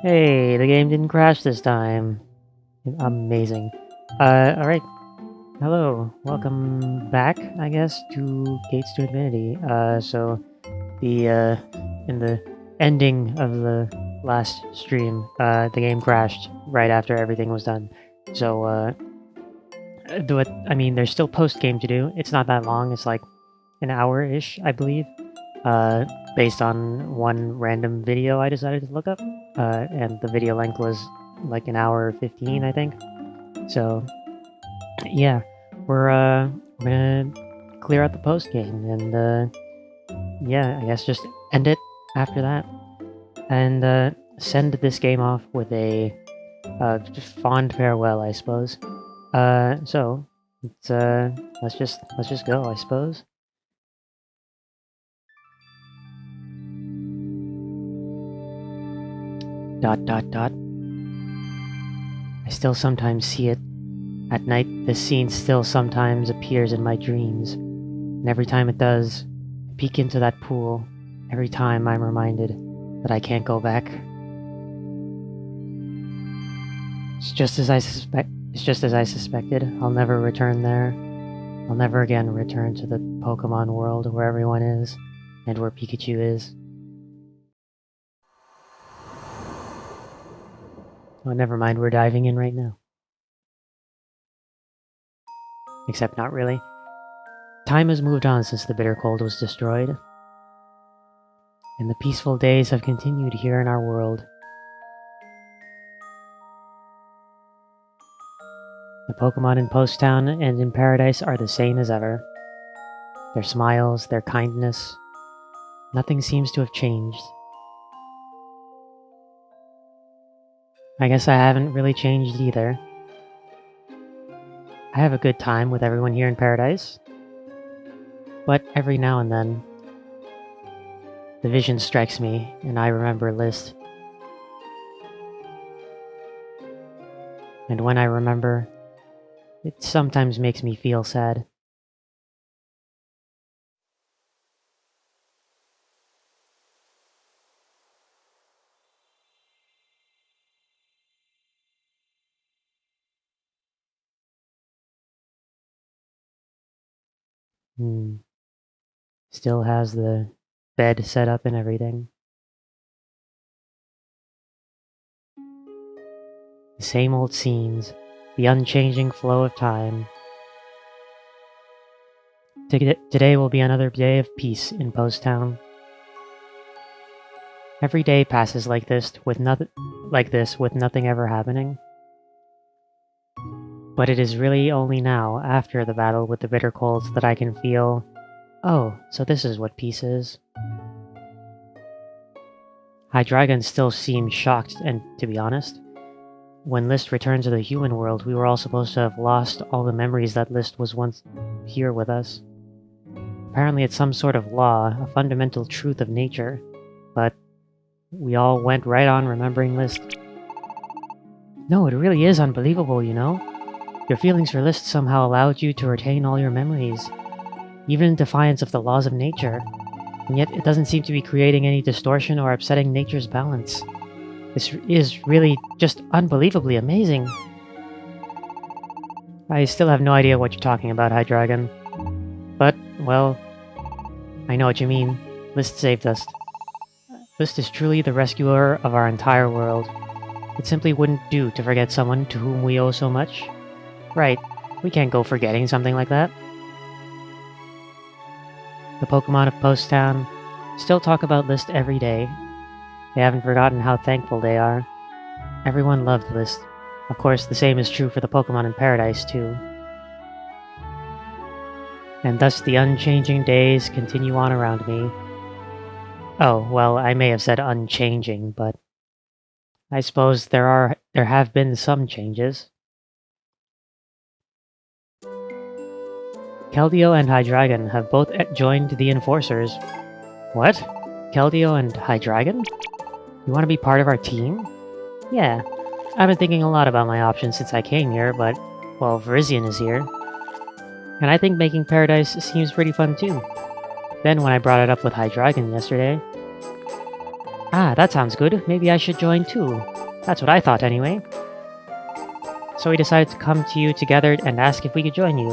Hey, the game didn't crash this time. Amazing. Alright. Hello. Welcome back, I guess, to Gates to Infinity. In the ending of the last stream, the game crashed right after everything was done. There's still post-game to do. It's not that long. It's like an hour-ish, I believe. Based on one random video I decided to look up. And the video length was like an hour 15, I think. So, yeah, we're gonna clear out the post game and yeah, I guess just end it after that and send this game off with a fond farewell, I suppose. So let's just go, I suppose. Dot dot dot. I still sometimes see it. At night, this scene still sometimes appears in my dreams. And every time it does, I peek into that pool. Every time I'm reminded that I can't go back. It's just as I suspected. I'll never return there. I'll never again return to the Pokémon world where everyone is, and where Pikachu is. Oh, never mind, we're diving in right now. Except not really. Time has moved on since the bitter cold was destroyed. And the peaceful days have continued here in our world. The Pokémon in Post Town and in Paradise are the same as ever. Their smiles, their kindness, nothing seems to have changed. I guess I haven't really changed either. I have a good time with everyone here in Paradise. But every now and then, the vision strikes me and I remember List. And when I remember, it sometimes makes me feel sad. Still has the bed set up and everything. The same old scenes, the unchanging flow of time. Today will be another day of peace in Post Town. Every day passes like this with nothing ever happening. But it is really only now, after the battle with the bitter colds, that I can feel, oh, so this is what peace is. Hydreigon still seemed shocked, and to be honest, when List returned to the human world, we were all supposed to have lost all the memories that List was once here with us. Apparently it's some sort of law, a fundamental truth of nature, but we all went right on remembering List. No, it really is unbelievable, you know? Your feelings for List somehow allowed you to retain all your memories, even in defiance of the laws of nature, and yet it doesn't seem to be creating any distortion or upsetting nature's balance. This is really just unbelievably amazing. I still have no idea what you're talking about, Hydreigon. But, well, I know what you mean. List saved us. List is truly the rescuer of our entire world. It simply wouldn't do to forget someone to whom we owe so much. Right, we can't go forgetting something like that. The Pokémon of Post Town still talk about List every day. They haven't forgotten how thankful they are. Everyone loved List. Of course, the same is true for the Pokémon in Paradise, too. And thus the unchanging days continue on around me. Oh, well, I may have said unchanging, but I suppose there have been some changes. Keldeo and Hydreigon have both joined the Enforcers. What? Keldeo and Hydreigon? You want to be part of our team? Yeah. I've been thinking a lot about my options since I came here, but, well, Virizion is here. And I think making Paradise seems pretty fun too. Then when I brought it up with Hydreigon yesterday... Ah, that sounds good. Maybe I should join too. That's what I thought anyway. So we decided to come to you together and ask if we could join you.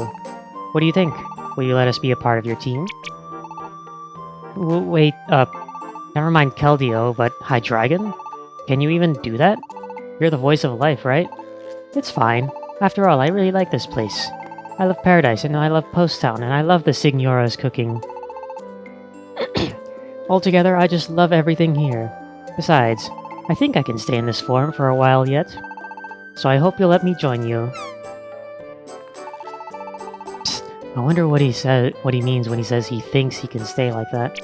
What do you think? Will you let us be a part of your team? Wait, never mind Keldeo, but Hydreigon? Can you even do that? You're the voice of life, right? It's fine. After all, I really like this place. I love Paradise, and I love Post Town, and I love the Signora's cooking. Altogether, I just love everything here. Besides, I think I can stay in this form for a while yet. So I hope you'll let me join you. Psst, I wonder what he means when he says he thinks he can stay like that.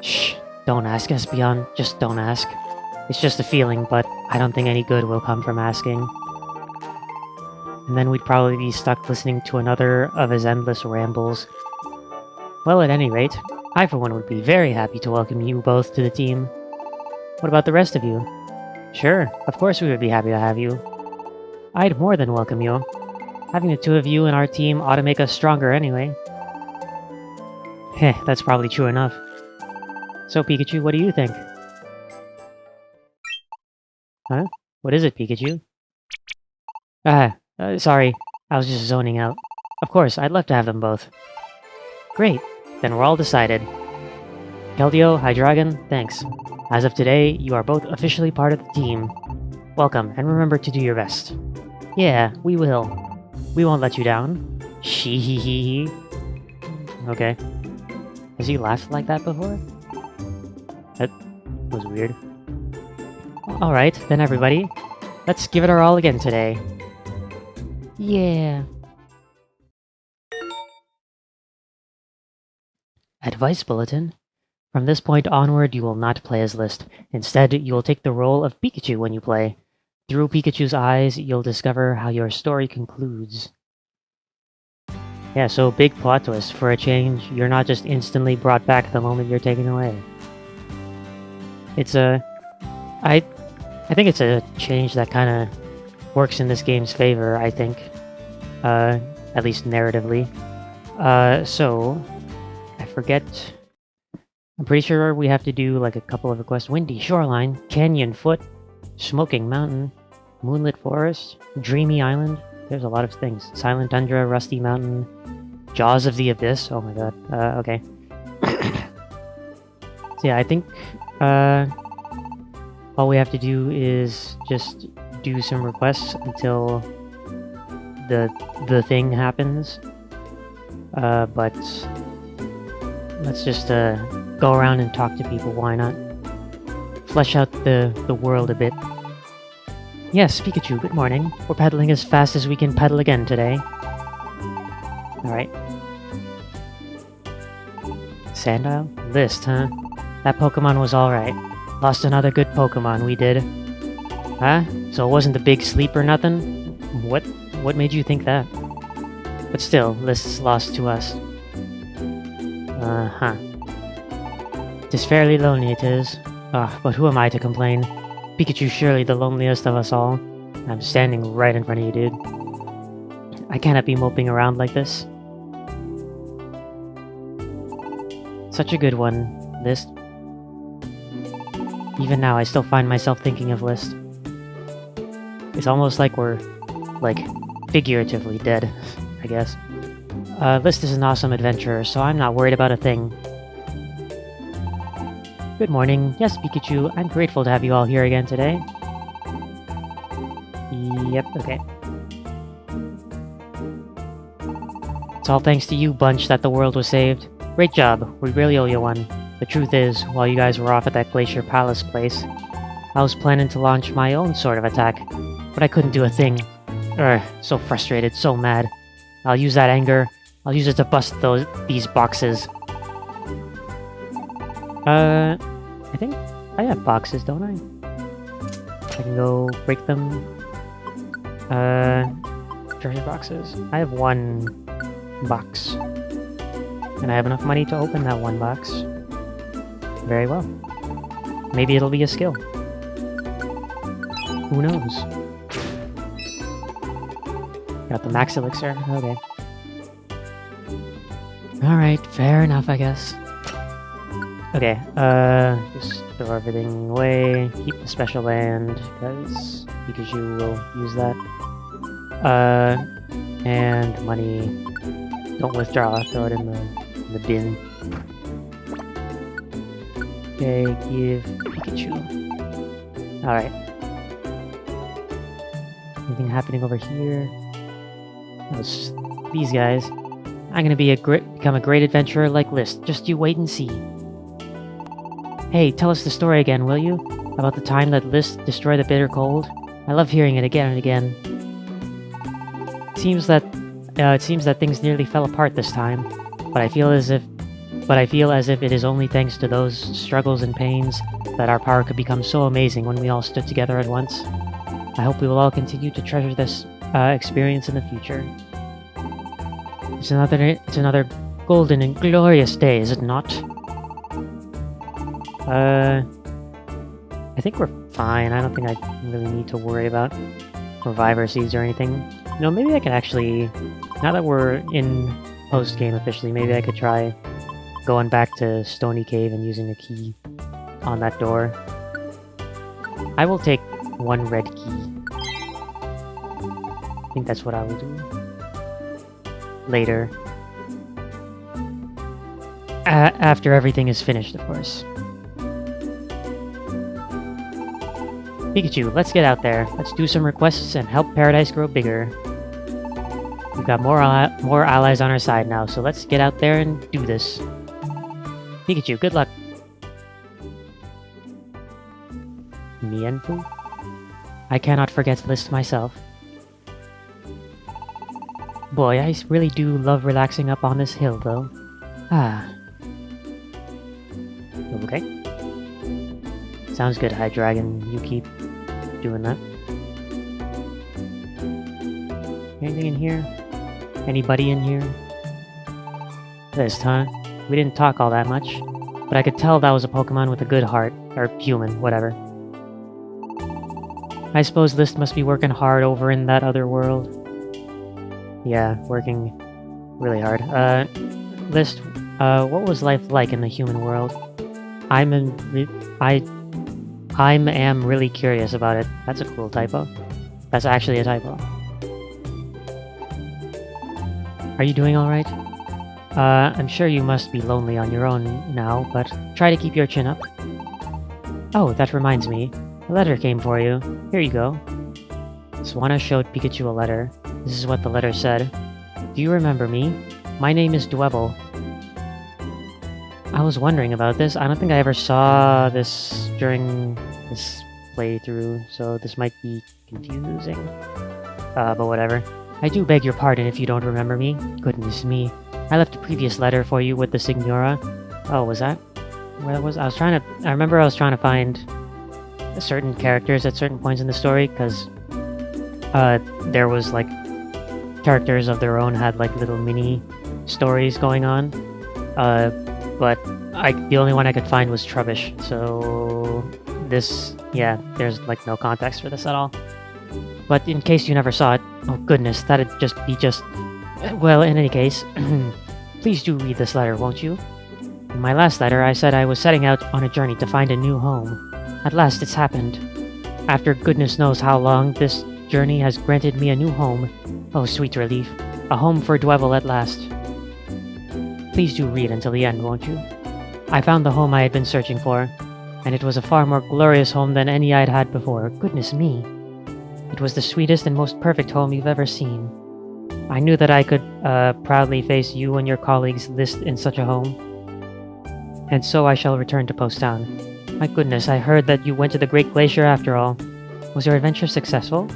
Shh, don't ask, Espeon. Just don't ask. It's just a feeling, but I don't think any good will come from asking. And then we'd probably be stuck listening to another of his endless rambles. Well, at any rate, I for one would be very happy to welcome you both to the team. What about the rest of you? Sure, of course we would be happy to have you. I'd more than welcome you. Having the two of you in our team ought to make us stronger anyway. Heh, that's probably true enough. So Pikachu, what do you think? Huh? What is it, Pikachu? Sorry. I was just zoning out. Of course, I'd love to have them both. Great. Then we're all decided. Keldeo, Hydreigon, thanks. As of today, you are both officially part of the team. Welcome, and remember to do your best. Yeah, we will. We won't let you down. Shee-hee-hee-hee. Okay. Has he laughed like that before? That was weird. Alright, then everybody. Let's give it our all again today. Yeah. Advice Bulletin. From this point onward, you will not play as List. Instead, you will take the role of Pikachu when you play. Through Pikachu's eyes, you'll discover how your story concludes. Yeah, so big plot twist. For a change, you're not just instantly brought back the moment you're taken away. It's a... I think it's a change that kind of works in this game's favor, I think. At least narratively. So... I forget... I'm pretty sure we have to do like a couple of requests. Windy Shoreline, Canyon Foot, Smoking Mountain, Moonlit Forest, Dreamy Island. There's a lot of things. Silent Tundra, Rusty Mountain, Jaws of the Abyss. Oh my god. Okay. So yeah, I think all we have to do is just do some requests until the thing happens. But let's just go around and talk to people, why not? Flesh out the world a bit. Yes, Pikachu, good morning. We're pedaling as fast as we can pedal again today. Alright. Sandile? List, huh? That Pokemon was alright. Lost another good Pokemon, we did. Huh? So it wasn't the big sleep or nothing? What made you think that? But still, List's lost to us. Uh-huh. 'Tis fairly lonely, it is. But who am I to complain? Pikachu's surely the loneliest of us all. I'm standing right in front of you, dude. I cannot be moping around like this. Such a good one, List. Even now, I still find myself thinking of List. It's almost like we're, like, figuratively dead, I guess. List is an awesome adventurer, so I'm not worried about a thing. Good morning. Yes, Pikachu, I'm grateful to have you all here again today. Yep, okay. It's all thanks to you, Bunch, that the world was saved. Great job. We really owe you one. The truth is, while you guys were off at that Glacier Palace place, I was planning to launch my own sort of attack, but I couldn't do a thing. So frustrated, so mad. I'll use that anger. I'll use it to bust these boxes. I think I have boxes, don't I? I can go break them. Treasure boxes. I have one box. And I have enough money to open that one box. Very well. Maybe it'll be a skill. Who knows? Got the max elixir? Okay. Alright, fair enough, I guess. Okay, just throw everything away. Keep the special land, because Pikachu will use that. And money. Don't withdraw, throw it in the bin. Okay, give Pikachu. Alright. Anything happening over here? These guys. I'm gonna become a great adventurer like List. Just you wait and see. Hey, tell us the story again, will you? About the time that List destroyed the bitter cold? I love hearing it again and again. It seems that things nearly fell apart this time, but I feel as if it is only thanks to those struggles and pains that our power could become so amazing when we all stood together at once. I hope we will all continue to treasure this experience in the future. It's another golden and glorious day, is it not? I think we're fine. I don't think I really need to worry about Reviver Seeds or anything. No, maybe I could actually, now that we're in post-game officially, maybe I could try going back to Stony Cave and using a key on that door. I will take one red key. I think that's what I will do. Later. After everything is finished, of course. Pikachu, let's get out there. Let's do some requests and help Paradise grow bigger. We've got more allies on our side now, so let's get out there and do this. Pikachu, good luck. Mienfoo? I cannot forget List myself. Boy, I really do love relaxing up on this hill, though. Ah. Okay. Sounds good, Hydreigon. You keep doing that. Anything in here? Anybody in here? List, huh? We didn't talk all that much, but I could tell that was a Pokemon with a good heart. Or human, whatever. I suppose List must be working hard over in that other world. Yeah, working really hard. List, what was life like in the human world? I am really curious about it. That's a cool typo. That's actually a typo. Are you doing alright? I'm sure you must be lonely on your own now, but try to keep your chin up. Oh, that reminds me. A letter came for you. Here you go. Swanna showed Pikachu a letter. This is what the letter said. Do you remember me? My name is Dwebble. I was wondering about this. I don't think I ever saw this during this playthrough, so this might be confusing. But whatever. I do beg your pardon if you don't remember me. Goodness me. I left a previous letter for you with the Signora. Oh, was that where that was? I remember I was trying to find certain characters at certain points in the story, because there was like characters of their own had like little mini stories going on. But the only one I could find was Trubbish, so this, yeah, there's like no context for this at all. But in case you never saw it, oh goodness, that'd just be well, in any case, please do read this letter, won't you? In my last letter, I said I was setting out on a journey to find a new home. At last, it's happened. After goodness knows how long, this journey has granted me a new home. Oh, sweet relief. A home for Dwebble at last. Please do read until the end, won't you? I found the home I had been searching for, and it was a far more glorious home than any I'd had before. Goodness me. It was the sweetest and most perfect home you've ever seen. I knew that I could proudly face you and your colleagues' List in such a home. And so I shall return to Post Town. My goodness, I heard that you went to the Great Glacier after all. Was your adventure successful?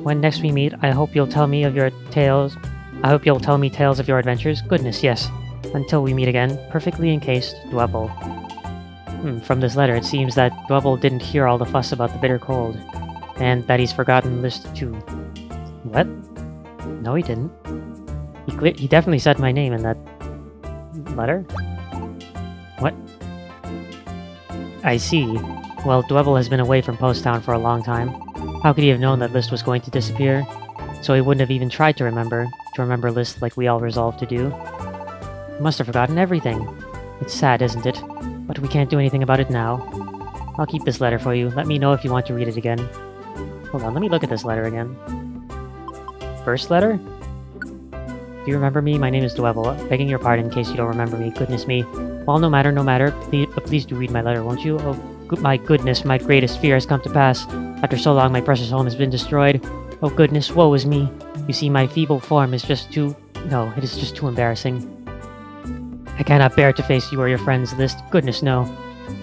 When next we meet, I hope you'll tell me tales of your adventures. Goodness, yes. Until we meet again, perfectly encased, Dwebble. From this letter, it seems that Dwebble didn't hear all the fuss about the bitter cold, and that he's forgotten List too. What? No, he didn't. He definitely said my name in that letter. What? I see. Well, Dwebble has been away from Post Town for a long time. How could he have known that List was going to disappear? So he wouldn't have even tried to remember List like we all resolved to do. He must have forgotten everything. It's sad, isn't it? But we can't do anything about it now. I'll keep this letter for you. Let me know if you want to read it again. Hold on, let me look at this letter again. First letter? Do you remember me? My name is Dwevel. Begging your pardon in case you don't remember me. Goodness me. Well, no matter. Please do read my letter, won't you? Oh, my goodness, my greatest fear has come to pass. After so long, my precious home has been destroyed. Oh goodness, woe is me. You see, my feeble form is just too... No, it is just too embarrassing. I cannot bear to face you or your friends' list. Goodness, no.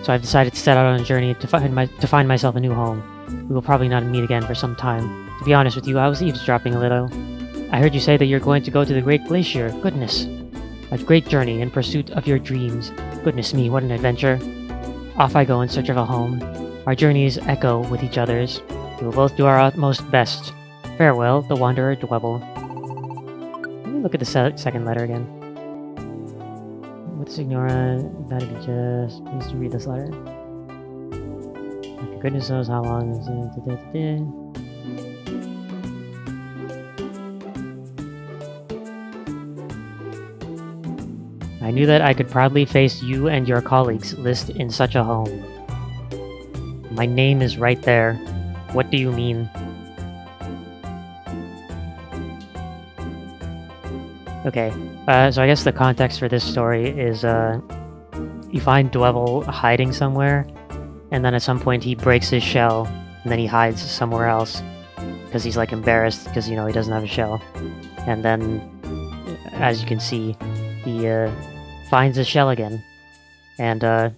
So I've decided to set out on a journey to find myself a new home. We will probably not meet again for some time. To be honest with you, I was eavesdropping a little. I heard you say that you're going to go to the Great Glacier. Goodness. A great journey in pursuit of your dreams. Goodness me, what an adventure. Off I go in search of a home. Our journeys echo with each other's. We will both do our utmost best. Farewell, the Wanderer Dwevel. Let me look at the second letter again. With Signora, that'd be just... Please to read this letter. Okay, goodness knows how long this is. I knew that I could proudly face you and your colleagues' list in such a home. My name is right there. What do you mean? Okay, so I guess the context for this story is, you find Dwevel hiding somewhere, and then at some point he breaks his shell, and then he hides somewhere else, because he's, like, embarrassed, because, you know, he doesn't have a shell. And then, as you can see, he, finds his shell again. And, I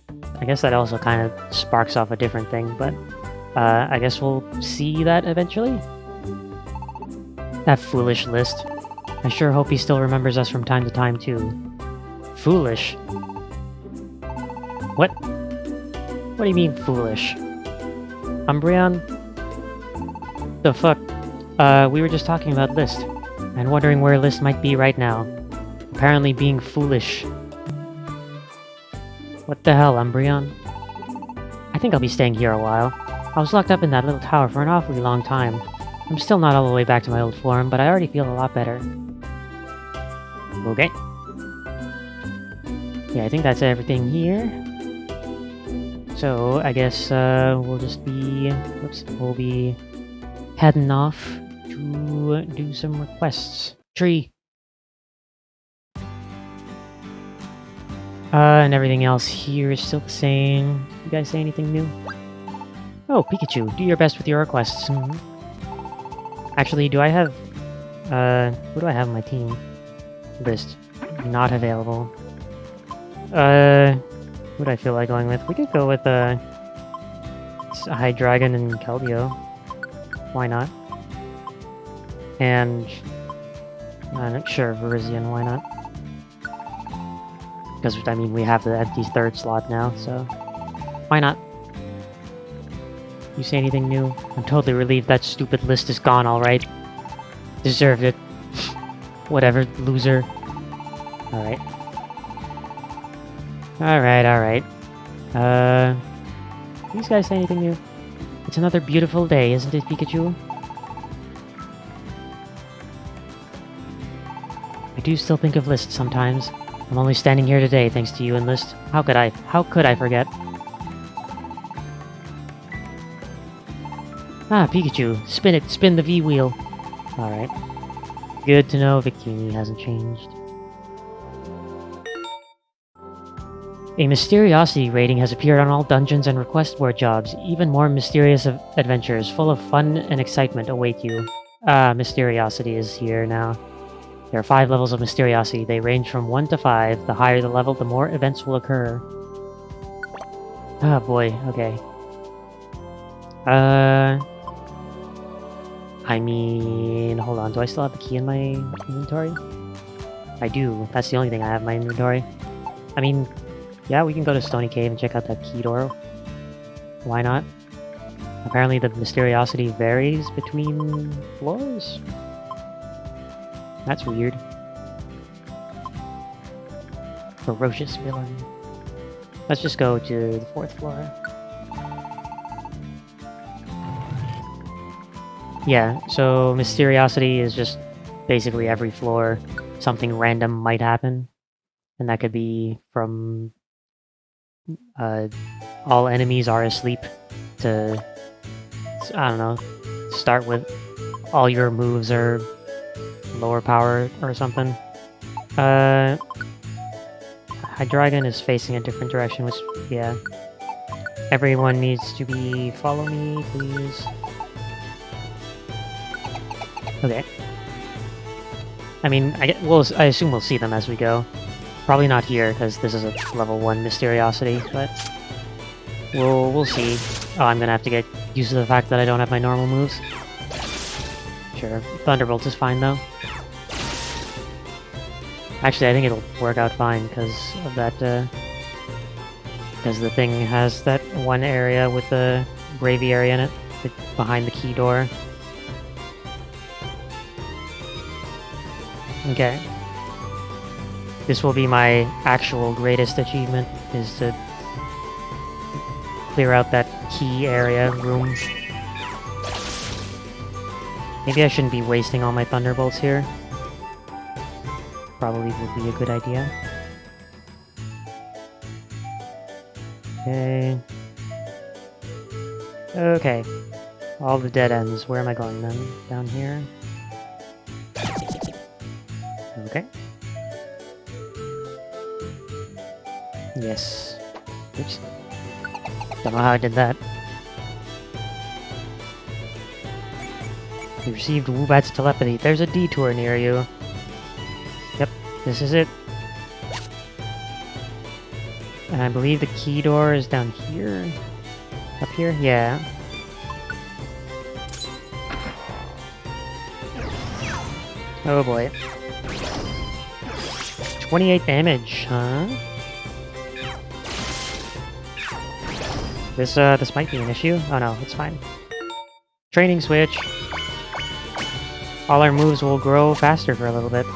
guess that also kind of sparks off a different thing, but, I guess we'll see that eventually? That foolish list. I sure hope he still remembers us from time to time, too. Foolish? What? What do you mean, foolish? Umbreon? The fuck? We were just talking about List, and wondering where List might be right now. Apparently being foolish. What the hell, Umbreon? I think I'll be staying here a while. I was locked up in that little tower for an awfully long time. I'm still not all the way back to my old form, but I already feel a lot better. Okay. Yeah, I think that's everything here. So, I guess, we'll just be... we'll be heading off to do some requests. Tree! And everything else here is still the same. You guys say anything new? Oh, Pikachu, do your best with your requests. Actually, do I have... who do I have on my team? List. Not available. Who do I feel like going with? We could go with, Hydreigon and Keldeo. Why not? And... I'm not sure, Virizion, why not? Because, I mean, we have the empty third slot now, so... Why not? You say anything new? I'm totally relieved that stupid list is gone, alright. Deserved it. Whatever, loser. Alright. Alright. These guys say anything new? It's another beautiful day, isn't it, Pikachu? I do still think of List sometimes. I'm only standing here today thanks to you and List. How could I forget? Ah, Pikachu. Spin the V-wheel. Alright. Good to know Victini hasn't changed. A Mysteriosity rating has appeared on all dungeons and request board jobs. Even more mysterious adventures full of fun and excitement await you. Ah, Mysteriosity is here now. There are 5 levels of Mysteriosity. They range from 1 to 5. The higher the level, the more events will occur. Ah, boy. Okay. I mean... Hold on, do I still have the key in my inventory? I do. That's the only thing I have in my inventory. I mean, yeah, we can go to Stony Cave and check out that key door. Why not? Apparently the Mysteriosity varies between floors? That's weird. Ferocious villain. Let's just go to the 4th floor. Yeah, so Mysteriosity is just basically every floor something random might happen. And that could be from all enemies are asleep to, I don't know, start with all your moves are lower power or something. Hydreigon is facing a different direction, which, yeah. Everyone needs to be... Follow me, please. Okay. I mean, I assume we'll see them as we go. Probably not here, because this is a level 1 Mysteriosity, but... We'll see. Oh, I'm gonna have to get used to the fact that I don't have my normal moves. Sure. Thunderbolt is fine, though. Actually, I think it'll work out fine, because of that, because the thing has that one area with the Braviary in it, behind the key door. Okay. This will be my actual greatest achievement, is to clear out that key area room. Maybe I shouldn't be wasting all my Thunderbolts here. Probably would be a good idea. Okay. Okay. All the dead ends. Where am I going then? Down here? Okay. Yes. Oops. Don't know how I did that. You received Woobat's telepathy. There's a detour near you. Yep, this is it. And I believe the key door is down here? Up here? Yeah. Oh boy. 28 damage, huh? This might be an issue. Oh no, it's fine. Training switch. All our moves will grow faster for a little bit.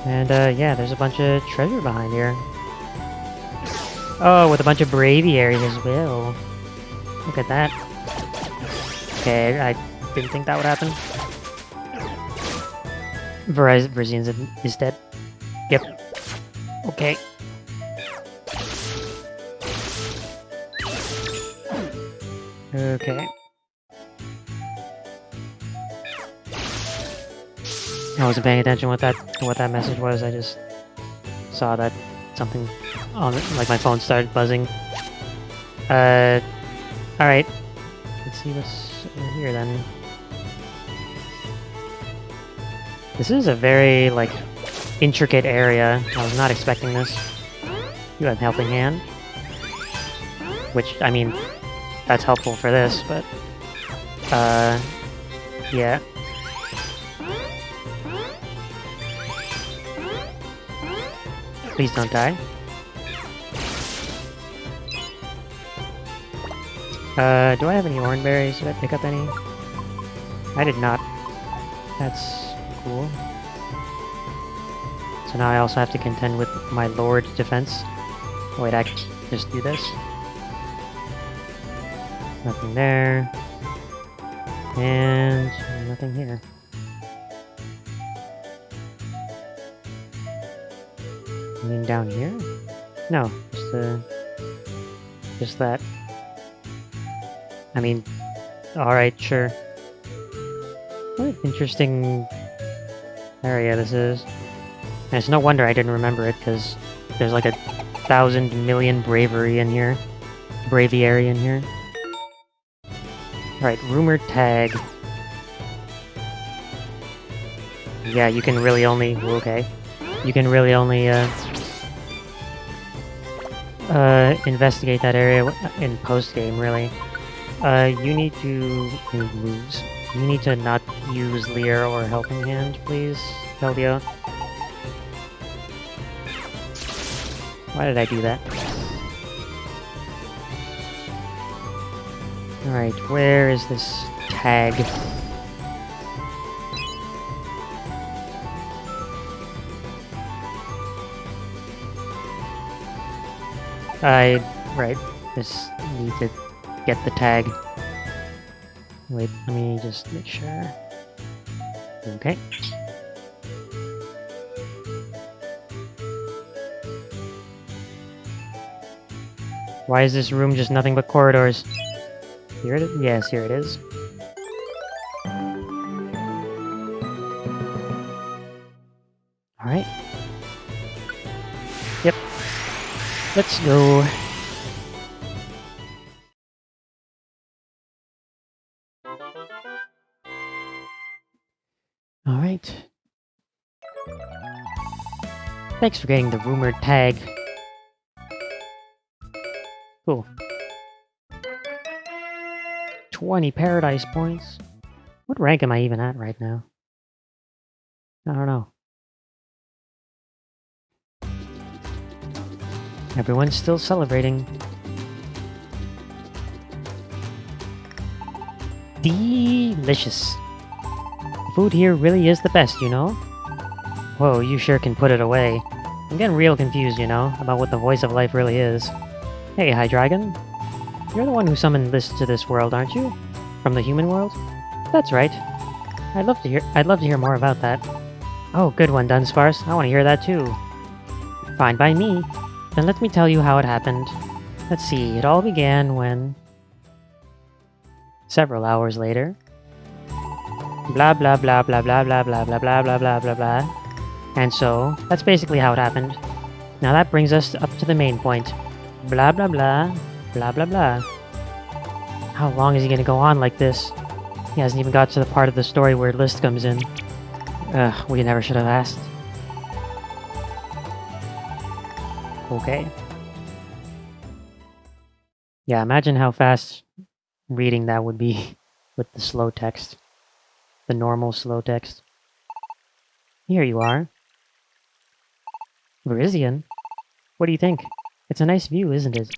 And yeah, there's a bunch of treasure behind here. Oh, with a bunch of Braviaries as well. Look at that. Okay, I didn't think that would happen. Verzian's is dead. Yep. Okay. Okay. I wasn't paying attention to what that message was. I just saw that something on it, like my phone started buzzing. Alright. Let's see what's over here then. This is a very, like, intricate area. I was not expecting this. You have Helping Hand. Which, I mean, that's helpful for this, but... yeah. Please don't die. Do I have any orange berries? Did I pick up any? I did not. That's cool. So now I also have to contend with my Lord defense. Wait, I can just do this. Nothing there. And nothing here. You mean down here? No, just that. I mean, alright, sure. What an interesting area this is. And it's no wonder I didn't remember it, because there's like 1,000 million Braviary in here. Braviary in here. Alright, Rumored Tag. Yeah, you can really only... Okay. You can really only, investigate that area in post-game, really. You need to move moves. You need to not use Leer or Helping Hand, please, Keldeo. Why did I do that? Alright, where is this tag? Right, just need to get the tag. Wait, let me just make sure. Okay. Why is this room just nothing but corridors? Here it is? Yes, here it is. Alright. Yep. Let's go. Alright. Thanks for getting the rumored tag. Cool. 20 paradise points. What rank am I even at right now? I don't know. Everyone's still celebrating. Delicious. The food here really is the best, you know? Whoa, you sure can put it away. I'm getting real confused, you know, about what the voice of life really is. Hey, Hydreigon. You're the one who summoned List to this world, aren't you? From the human world? That's right. I'd love to hear more about that. Oh, good one, Dunsparce. I want to hear that too. Fine by me. Then let me tell you how it happened. Let's see, it all began when... Several hours later. Blah blah blah blah blah blah blah blah blah blah blah blah blah. And so, that's basically how it happened. Now that brings us up to the main point. Blah blah blah, blah blah blah. How long is he gonna go on like this? He hasn't even got to the part of the story where List comes in. Ugh, we never should have asked. Okay. Yeah, imagine how fast reading that would be with the slow text. The normal slow text. Here you are. Virizion? What do you think? It's a nice view, isn't it?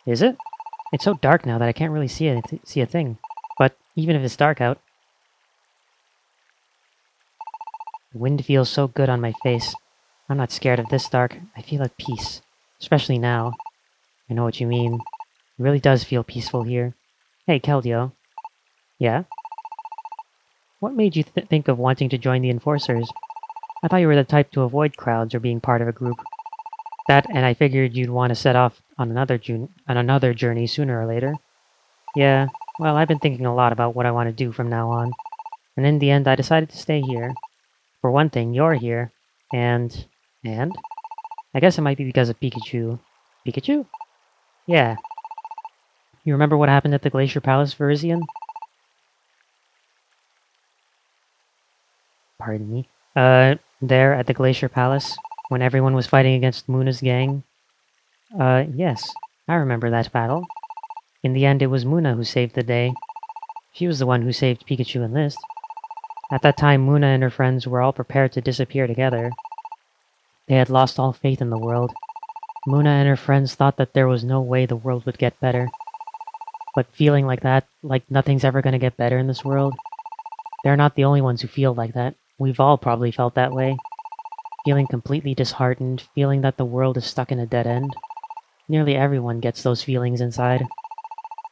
Is it? It's so dark now that I can't really see a thing. But even if it's dark out... The wind feels so good on my face. I'm not scared of this dark. I feel at peace. Especially now. I know what you mean. It really does feel peaceful here. Hey, Keldeo. Yeah? What made you think of wanting to join the Enforcers? I thought you were the type to avoid crowds or being part of a group. That, and I figured you'd want to set off on another journey sooner or later. Yeah, well, I've been thinking a lot about what I want to do from now on. And in the end, I decided to stay here. For one thing, you're here. And? I guess it might be because of Pikachu. Pikachu? Yeah. You remember what happened at the Glacier Palace, Virizion? Pardon me. There at the Glacier Palace, when everyone was fighting against Muna's gang? Yes. I remember that battle. In the end, it was Muna who saved the day. She was the one who saved Pikachu and List. At that time, Muna and her friends were all prepared to disappear together. They had lost all faith in the world. Muna and her friends thought that there was no way the world would get better. But feeling like that, like nothing's ever gonna get better in this world, they're not the only ones who feel like that. We've all probably felt that way. Feeling completely disheartened, feeling that the world is stuck in a dead end. Nearly everyone gets those feelings inside.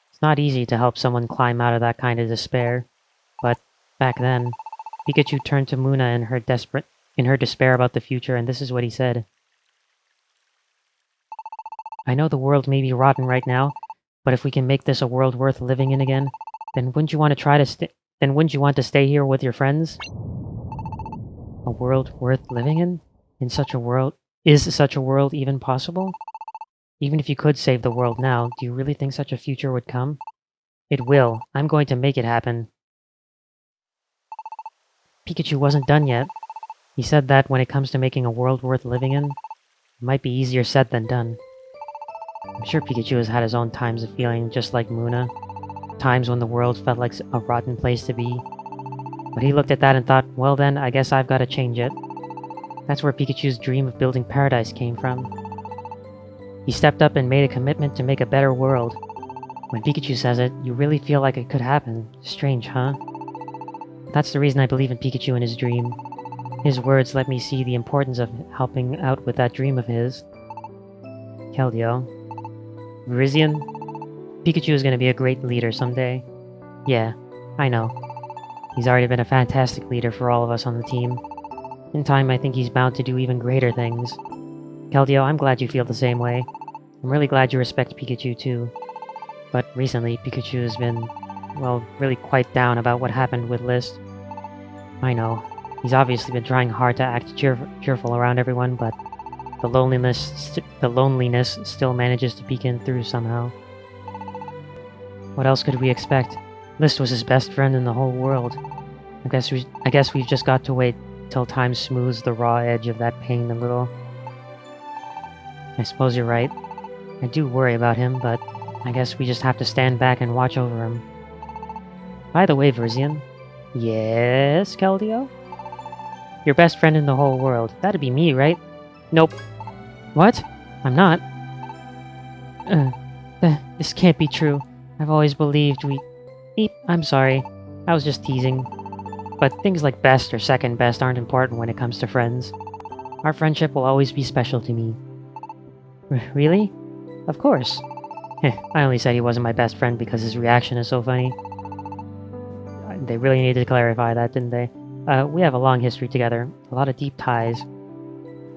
It's not easy to help someone climb out of that kind of despair. But back then, Pikachu turned to Muna in her despair about the future, and this is what he said. I know the world may be rotten right now, but if we can make this a world worth living in again, then wouldn't you want to stay here with your friends? A world worth living in? Is such a world even possible? Even if you could save the world now, do you really think such a future would come? It will. I'm going to make it happen. Pikachu wasn't done yet. He said that when it comes to making a world worth living in, it might be easier said than done. I'm sure Pikachu has had his own times of feeling just like Muna. Times when the world felt like a rotten place to be. But he looked at that and thought, well then, I guess I've got to change it. That's where Pikachu's dream of building paradise came from. He stepped up and made a commitment to make a better world. When Pikachu says it, you really feel like it could happen. Strange, huh? That's the reason I believe in Pikachu and his dream. His words let me see the importance of helping out with that dream of his. Keldeo. Virizion? Pikachu is going to be a great leader someday. Yeah, I know. He's already been a fantastic leader for all of us on the team. In time, I think he's bound to do even greater things. Keldeo, I'm glad you feel the same way. I'm really glad you respect Pikachu too. But recently, Pikachu has been, well, really quite down about what happened with List. I know. He's obviously been trying hard to act cheerful around everyone, but the loneliness still manages to peek in through somehow. What else could we expect? List was his best friend in the whole world. I guess we've just got to wait till time smooths the raw edge of that pain a little. I suppose you're right. I do worry about him, but I guess we just have to stand back and watch over him. By the way, Verzian. Yes, Keldeo? Your best friend in the whole world. That'd be me, right? Nope. What? I'm not. This can't be true. I've always believed we... Eep, I'm sorry. I was just teasing. But things like best or second best aren't important when it comes to friends. Our friendship will always be special to me. Really? Of course. I only said he wasn't my best friend because his reaction is so funny. They really needed to clarify that, didn't they? We have a long history together, a lot of deep ties.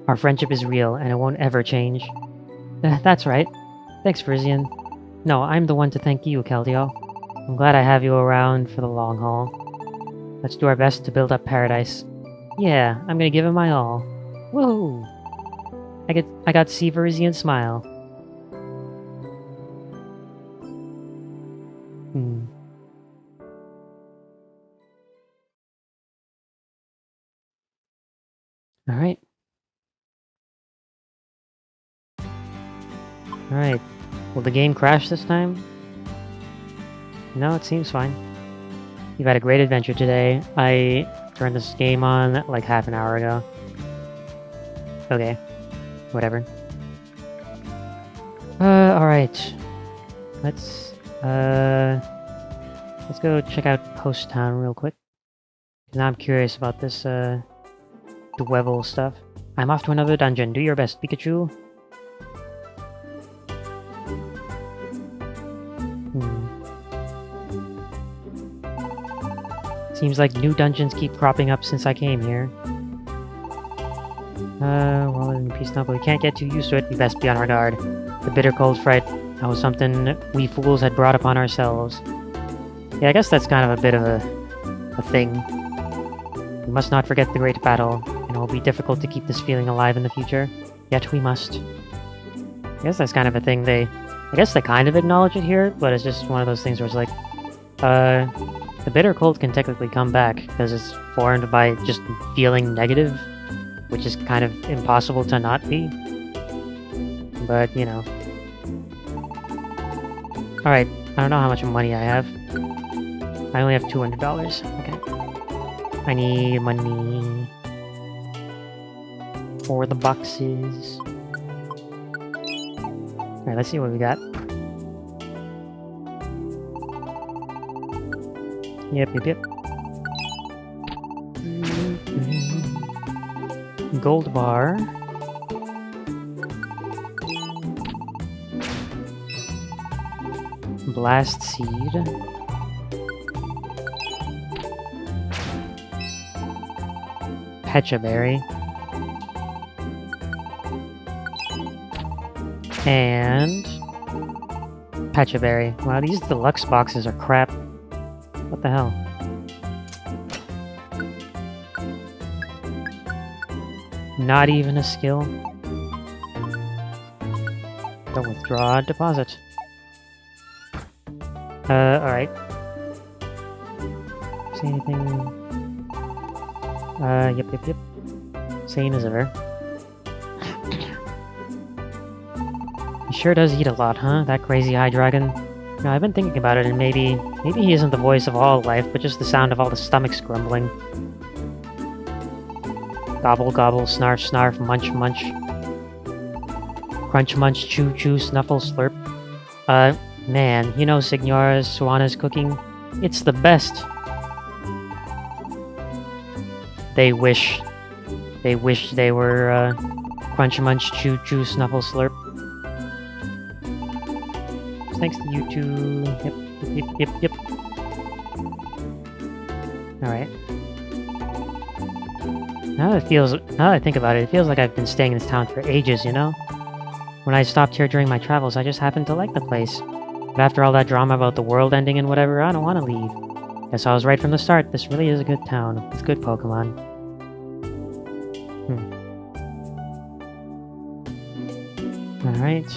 Our friendship is real, and it won't ever change. That's right. Thanks, Frisian. No, I'm the one to thank you, Keldeo. I'm glad I have you around for the long haul. Let's do our best to build up paradise. Yeah, I'm gonna give it my all. Woohoo! I got to see Frisian smile. Alright. Alright. Will the game crash this time? No, it seems fine. You've had a great adventure today. I turned this game on like half an hour ago. Okay. Whatever. Alright. Let's go check out Post Town real quick. Now I'm curious about this, Dwevel stuff. I'm off to another dungeon. Do your best, Pikachu. Seems like new dungeons keep cropping up since I came here. Well, in peace now, but we can't get too used to it. We best be on our guard. The bitter cold fright, that was something we fools had brought upon ourselves. Yeah, I guess that's kind of a bit of a thing. We must not forget the great battle, and it will be difficult to keep this feeling alive in the future. Yet we must. I guess that's kind of a thing I guess they kind of acknowledge it here, but it's just one of those things where it's like, the bitter cold can technically come back, because it's formed by just feeling negative, which is kind of impossible to not be. But, you know. Alright, I don't know how much money I have. I only have $200. Okay. I need money for the boxes. Alright, let's see what we got. Yep. Gold bar. Blast seed. Pecha berry. And Pecha berry. Wow, these deluxe boxes are crap. What the hell? Not even a skill. Don't withdraw, deposit. Alright. See anything? Yep. Same as ever. He sure does eat a lot, huh? That crazy eye dragon. No, I've been thinking about it, and maybe he isn't the voice of all life, but just the sound of all the stomachs grumbling. Gobble, gobble, snarf, snarf, munch, munch. Crunch, munch, chew, chew, snuffle, slurp. Man, you know Signora Suana's cooking? It's the best. They wish they were, crunch, munch, chew, chew, snuffle, slurp. Thanks to you two. Yep. Alright. Now that I think about it, it feels like I've been staying in this town for ages, you know? When I stopped here during my travels, I just happened to like the place. But after all that drama about the world ending and whatever, I don't want to leave. Guess I was right from the start. This really is a good town with good Pokemon. Alright.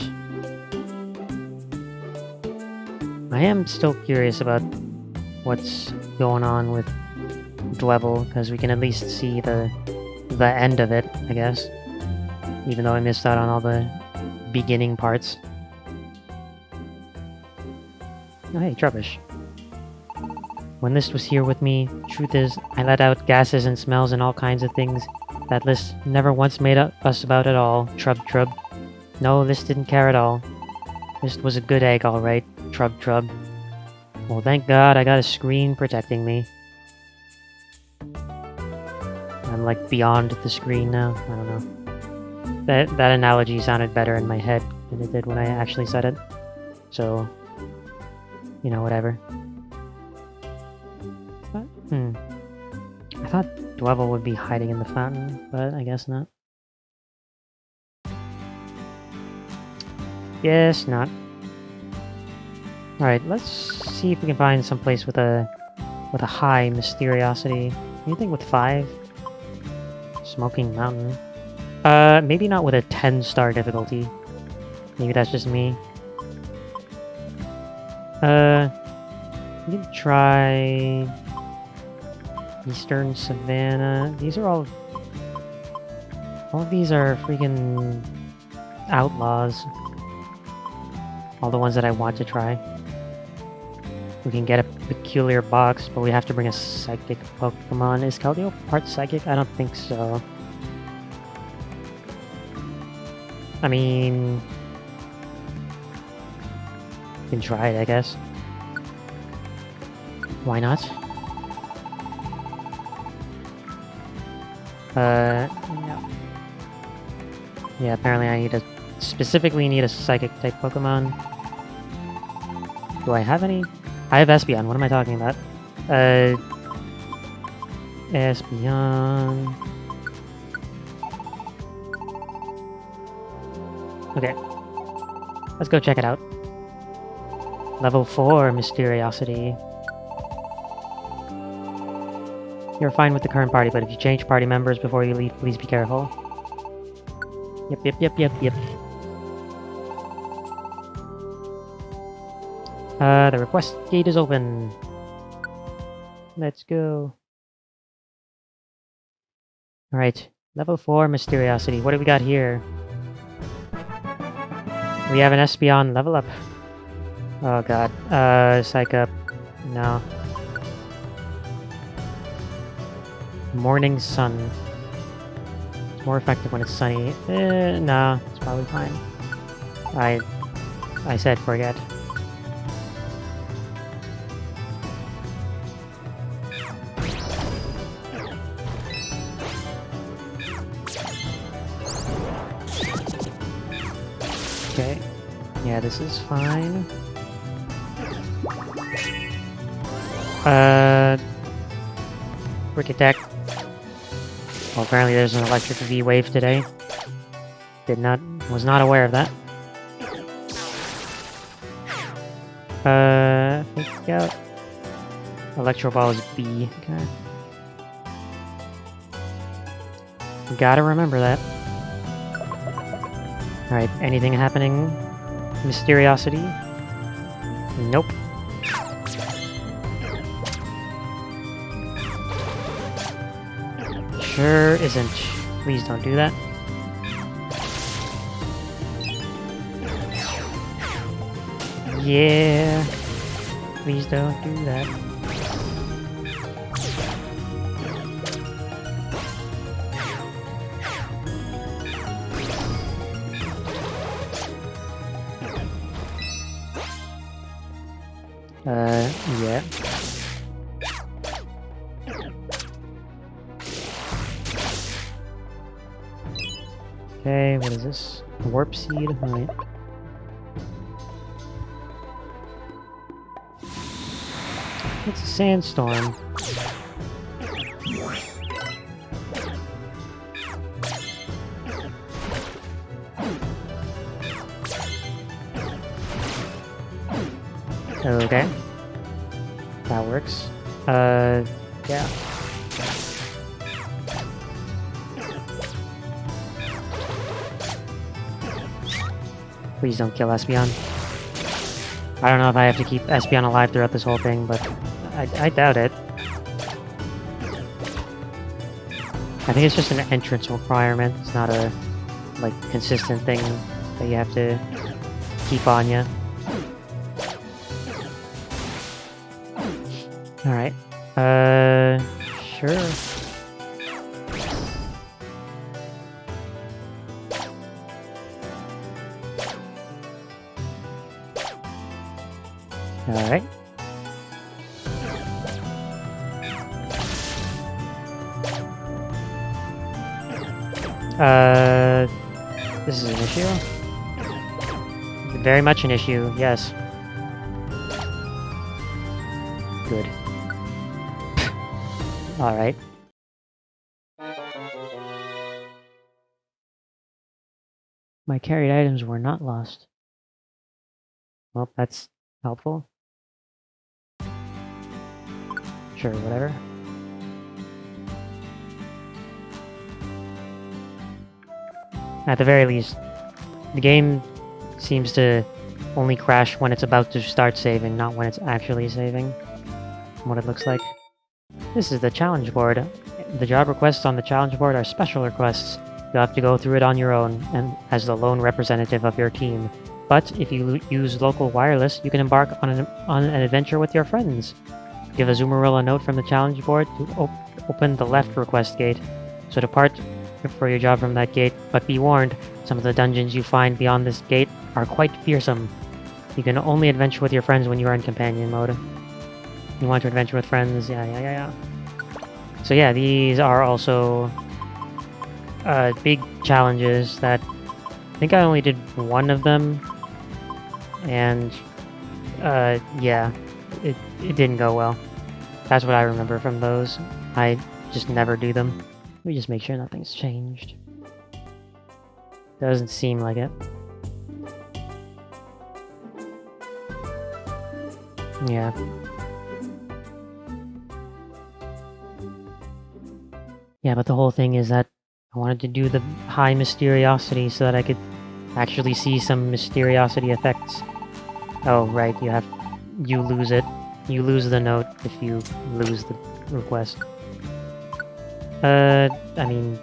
I am still curious about what's going on with Dwebble, because we can at least see the end of it, I guess. Even though I missed out on all the beginning parts. Oh hey, Trubbish. When List was here with me, truth is, I let out gases and smells and all kinds of things that List never once made a fuss about at all. Trub Trub. No, List didn't care at all. List was a good egg, alright. Trub Trub. Well, thank God I got a screen protecting me. I'm like beyond the screen now. I don't know. That analogy sounded better in my head than it did when I actually said it. So, you know, whatever. But, I thought Dwebble would be hiding in the fountain, but I guess not. Yes, not. Alright, let's see if we can find some place with a high mysteriosity. Anything with 5? Smoking Mountain. Maybe not with a 10-star difficulty. Maybe that's just me. We can try Eastern Savannah. These are all of these are freaking outlaws. All the ones that I want to try. We can get a peculiar box, but we have to bring a psychic Pokemon. Is Keldeo part psychic? I don't think so. I mean, we can try it, I guess. Why not? Yeah. Yeah, apparently I specifically need a psychic type Pokemon. Do I have any? I have Espeon. What am I talking about? Espeon. Okay. Let's go check it out. Level 4 Mysteriosity. You're fine with the current party, but if you change party members before you leave, please be careful. Yep. The request gate is open. Let's go. Alright, level 4 Mysteriosity. What do we got here? We have an Espeon level up. Oh god. Psych up. No. Morning Sun. It's more effective when it's sunny. No, it's probably fine. I said forget. Okay. Yeah, this is fine. Quick attack. Well, apparently there's an electric V-wave today. Was not aware of that. Fake out. Electro Ball is B. Okay. Gotta remember that. Alright, anything happening? Mysteriosity? Nope. Sure isn't. Please don't do that. Yeah. Please don't do that. Yeah. Okay, what is this? Warp Seed? Alright. It's a sandstorm. Okay. That works. Yeah. Please don't kill Espeon. I don't know if I have to keep Espeon alive throughout this whole thing, but I doubt it. I think it's just an entrance requirement. It's not a, like, consistent thing that you have to keep on you. Alright. Sure. Alright. This is an issue? Very much an issue, yes. Good. Alright. My carried items were not lost. Well, that's helpful. Sure, whatever. At the very least, the game seems to only crash when it's about to start saving, not when it's actually saving, from what it looks like. This is the challenge board. The job requests on the challenge board are special requests. You'll have to go through it on your own, and as the lone representative of your team. But if you use local wireless, you can embark on an adventure with your friends. Give Azumarill a note from the challenge board to open the left request gate. So depart for your job from that gate, but be warned, some of the dungeons you find beyond this gate are quite fearsome. You can only adventure with your friends when you are in companion mode. You want to adventure with friends? Yeah. So yeah, these are also big challenges that I think I only did one of them, and yeah, it didn't go well. That's what I remember from those. I just never do them. Let me just make sure nothing's changed. Doesn't seem like it. Yeah. Yeah, but the whole thing is that I wanted to do the high mysteriosity so that I could actually see some mysteriosity effects. Oh, right, you lose it. You lose the note if you lose the request. I mean,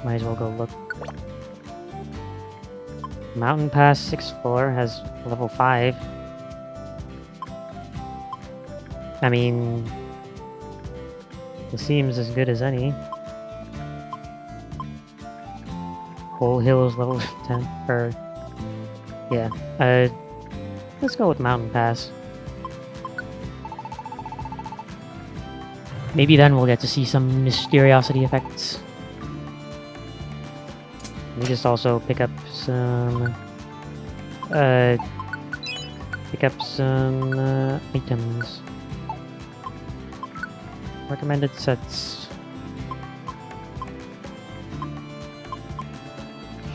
might as well go look. Mountain Pass 6th floor has level 5. I mean, it seems as good as any. Whole Hill is level 10, or... yeah, let's go with Mountain Pass. Maybe then we'll get to see some mysteriosity effects. Let me just also pick up some... items. Recommended sets.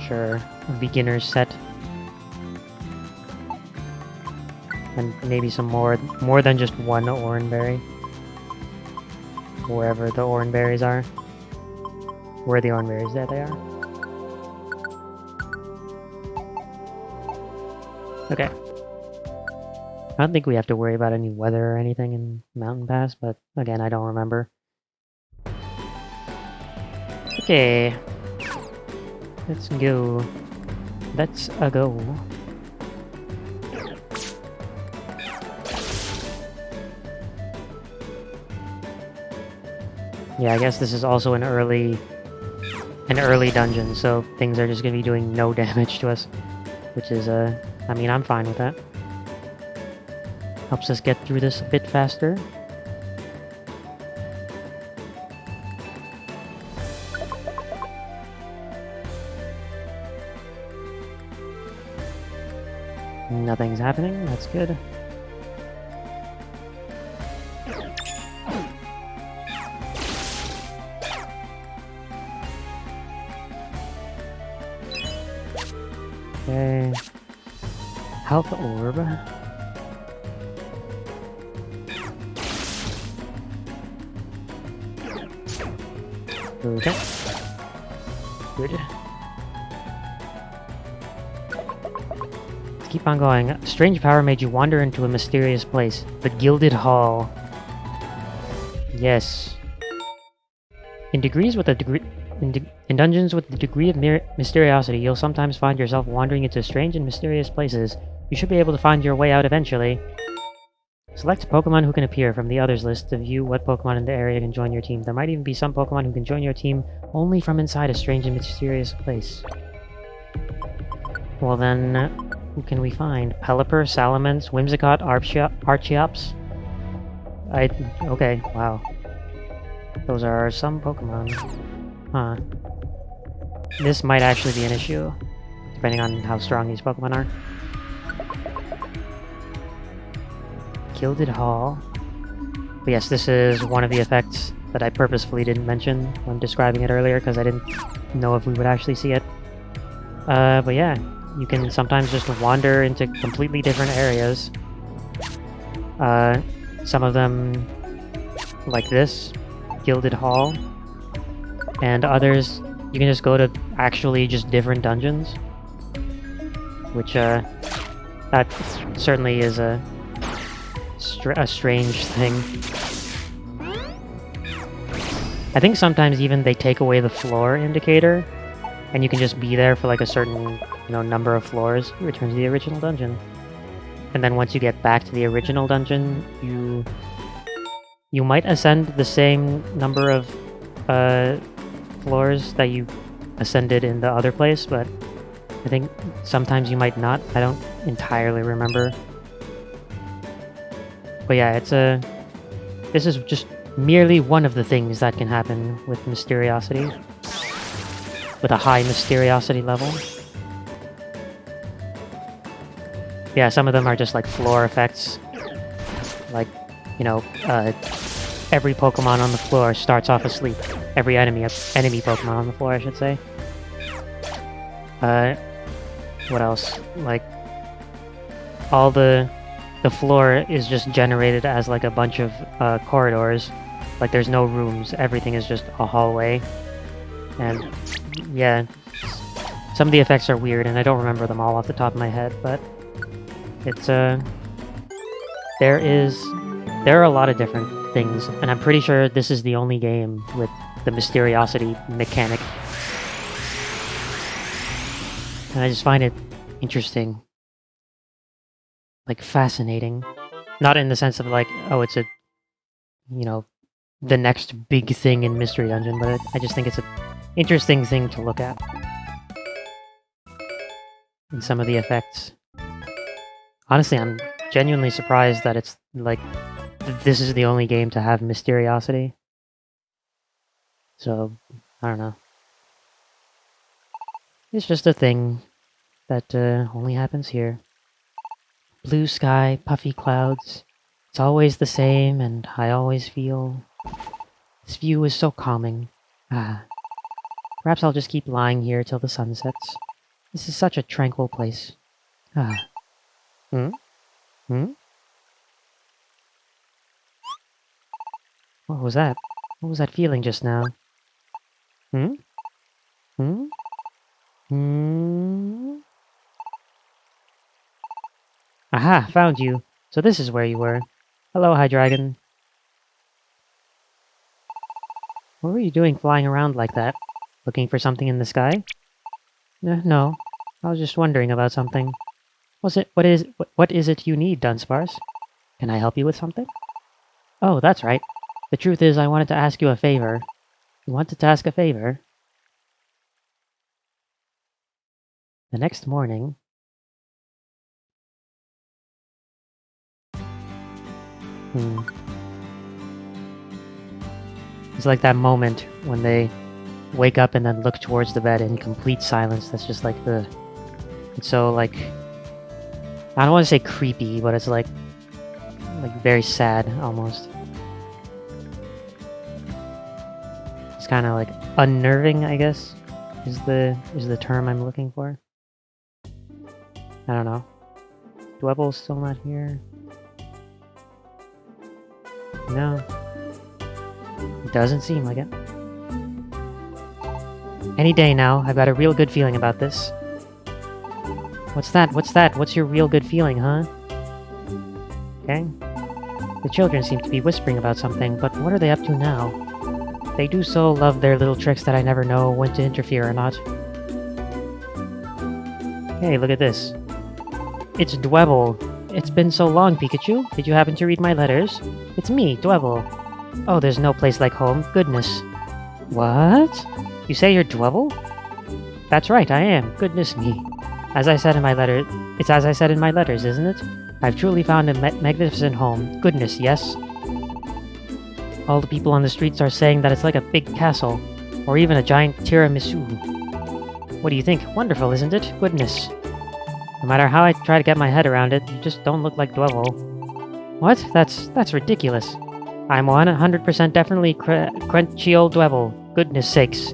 Sure, a beginner's set. And maybe some more than just one Oranberry. Wherever the Oranberries are. Where are the Oranberries? There they are. Okay. I don't think we have to worry about any weather or anything in Mountain Pass, but again, I don't remember. Okay. Let's go. Let's go. Yeah, I guess this is also an early dungeon, so things are just gonna be doing no damage to us, which is I mean, I'm fine with that. Helps us get through this a bit faster. Nothing's happening, that's good. Okay. Health orb. Okay. Good. Let's keep on going. A strange power made you wander into a mysterious place. The Gilded Hall. Yes. In dungeons with the degree of mysteriosity, you'll sometimes find yourself wandering into strange and mysterious places. You should be able to find your way out eventually. Select Pokemon who can appear from the others list to view what Pokemon in the area can join your team. There might even be some Pokemon who can join your team only from inside a strange and mysterious place. Well then, who can we find? Pelipper, Salamence, Whimsicott, Archeops? Okay, wow. Those are some Pokemon. Huh. This might actually be an issue, depending on how strong these Pokemon are. Gilded Hall. But yes, this is one of the effects that I purposefully didn't mention when describing it earlier, because I didn't know if we would actually see it. But yeah, you can sometimes just wander into completely different areas. Some of them, like this, Gilded Hall, and others, you can just go to actually just different dungeons, which, that certainly is a strange thing. I think sometimes even they take away the floor indicator, and you can just be there for like a certain, number of floors. You return to the original dungeon. And then once you get back to the original dungeon, you might ascend the same number of floors that you ascended in the other place, but I think sometimes you might not. I don't entirely remember. But yeah, this is just merely one of the things that can happen with Mysteriosity. With a high Mysteriosity level. Yeah, some of them are just like floor effects. Like, every Pokemon on the floor starts off asleep. Every enemy Pokemon on the floor, I should say. What else? Like, all the floor is just generated as like a bunch of corridors. Like there's no rooms, everything is just a hallway. And yeah, some of the effects are weird and I don't remember them all off the top of my head, but it's there are a lot of different things, and I'm pretty sure this is the only game with the Mysteriosity mechanic. And I just find it interesting. Like, fascinating. Not in the sense of like, oh, it's a, the next big thing in Mystery Dungeon, but I just think it's an interesting thing to look at. And some of the effects. Honestly, I'm genuinely surprised that it's, like, this is the only game to have Mysteriosity. So, I don't know. It's just a thing that only happens here. Blue sky, puffy clouds. It's always the same, and I always feel... This view is so calming. Ah. Perhaps I'll just keep lying here till the sun sets. This is such a tranquil place. Ah. Hmm? Hmm? What was that? What was that feeling just now? Hmm? Hmm? Hmm? Aha! Found you! So this is where you were. Hello, Hydreigon. What were you doing flying around like that? Looking for something in the sky? No. I was just wondering about something. What is it you need, Dunsparce? Can I help you with something? Oh, that's right. The truth is, I wanted to ask you a favor. You wanted to ask a favor? The next morning... It's like that moment when they wake up and then look towards the bed in complete silence. That's just like the... It's so, like... I don't want to say creepy, but it's like very sad, almost. It's kind of like unnerving, I guess, is the term I'm looking for. I don't know. Dwebble's still not here. No. It doesn't seem like it. Any day now, I've got a real good feeling about this. What's that? What's that? What's your real good feeling, huh? Okay. The children seem to be whispering about something, but what are they up to now? They do so love their little tricks that I never know when to interfere or not. Hey, look at this. It's Dwebble. It's been so long, Pikachu. Did you happen to read my letters? It's me, Dwebble. Oh, there's no place like home. Goodness. What? You say you're Dwebble? That's right, I am. Goodness me. As I said in my letter, it's as I said in my letters, isn't it? I've truly found a magnificent home. Goodness, yes. All the people on the streets are saying that it's like a big castle, or even a giant tiramisu. What do you think? Wonderful, isn't it? Goodness. No matter how I try to get my head around it, you just don't look like Dwebble. What? That's ridiculous. I'm 100% definitely crunchy old Dwebble. Goodness sakes.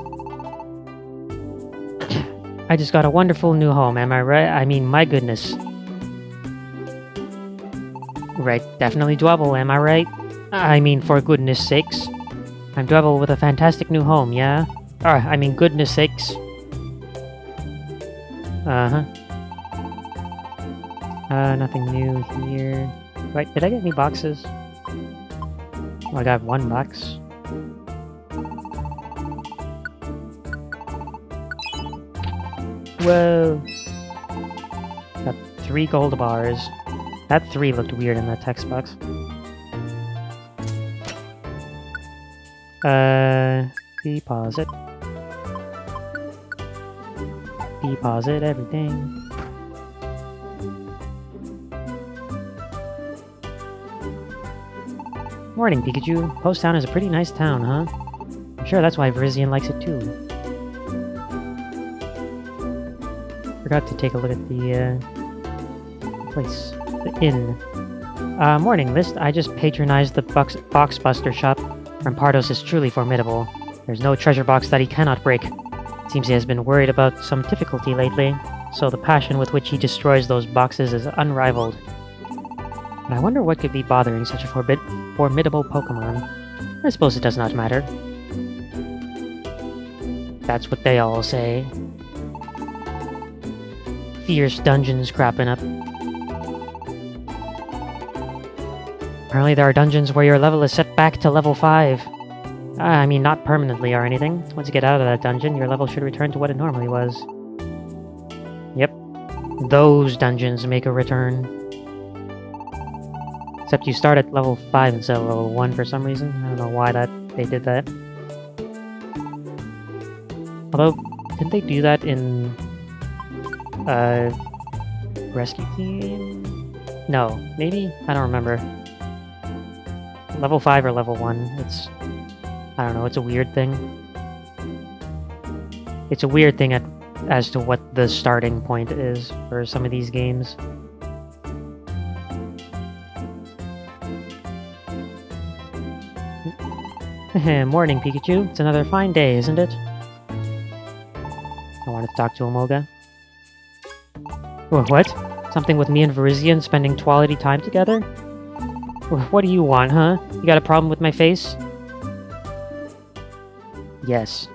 I just got a wonderful new home, am I right? I mean, my goodness. Right, definitely Dwebble, am I right? I mean, for goodness sakes. I'm Dwebble with a fantastic new home, yeah? I mean, goodness sakes. Uh-huh. Nothing new here. Wait, did I get any boxes? Oh, I got one box. Whoa! Got 3 gold bars. That 3 looked weird in that text box. Deposit. Deposit everything. Morning, Pikachu. Post Town is a pretty nice town, huh? I'm sure that's why Virizion likes it too. Forgot to take a look at the place. The inn. Morning, List. I just patronized the Boxbuster shop. Rampardos is truly formidable. There's no treasure box that he cannot break. It seems he has been worried about some difficulty lately, so the passion with which he destroys those boxes is unrivaled. But I wonder what could be bothering such a formidable Pokémon. I suppose it does not matter. That's what they all say. Fierce dungeons crapping up. Apparently there are dungeons where your level is set back to level 5. I mean, not permanently or anything. Once you get out of that dungeon, your level should return to what it normally was. Yep. Those dungeons make a return. Except you start at level 5 instead of level 1 for some reason. I don't know why they did that. Although, didn't they do that in... Rescue Team? No, maybe? I don't remember. Level 5 or level 1, it's... I don't know, it's a weird thing. It's a weird thing as to what the starting point is for some of these games. Morning, Pikachu. It's another fine day, isn't it? I wanted to talk to Amoga. What? Something with me and Virizion spending quality time together? What do you want, huh? You got a problem with my face? Yes.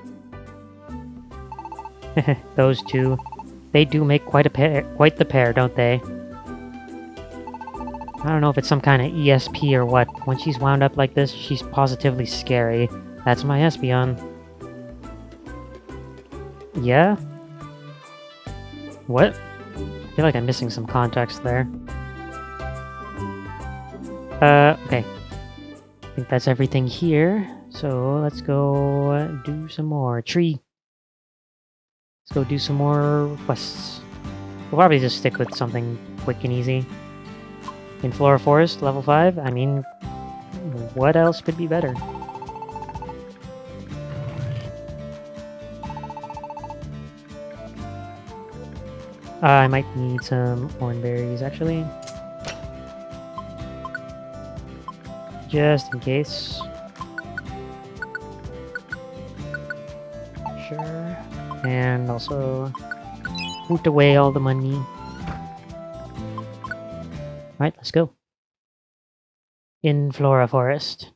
Those two. They do make quite the pair, don't they? I don't know if it's some kind of ESP or what. When she's wound up like this, she's positively scary. That's my Espeon. Yeah? What? I feel like I'm missing some context there. Okay. I think that's everything here. So, let's go do some more. Tree! Let's go do some more quests. We'll probably just stick with something quick and easy. In Flora Forest, level 5, I mean, what else could be better? I might need some oranberries, actually. Just in case. Sure. And also, put away all the money. Alright, let's go. In Flora Forest.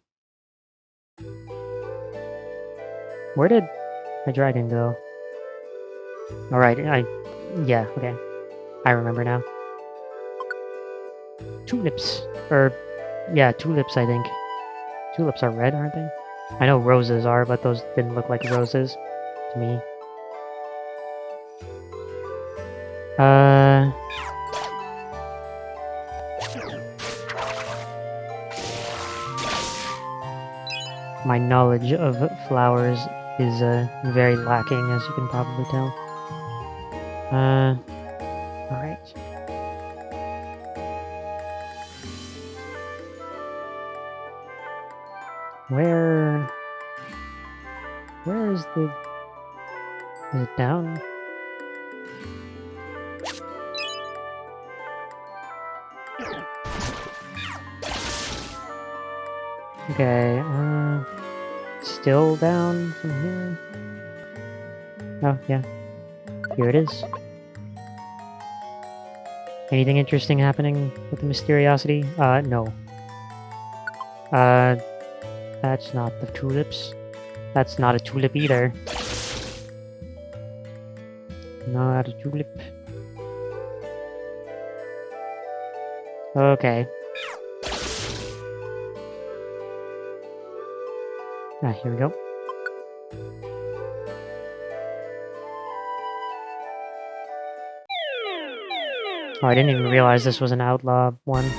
Where did my dragon go? Alright, yeah, okay. I remember now. Tulips. Yeah, tulips, I think. Tulips are red, aren't they? I know roses are, but those didn't look like roses to me. My knowledge of flowers is very lacking, as you can probably tell. Alright. Where is the... Is it down? Okay, still down from here? Oh, yeah. Here it is. Anything interesting happening with the Mysteriosity? No. That's not the tulips. That's not a tulip either. Not a tulip. Okay. Ah, here we go. Oh, I didn't even realize this was an outlaw one.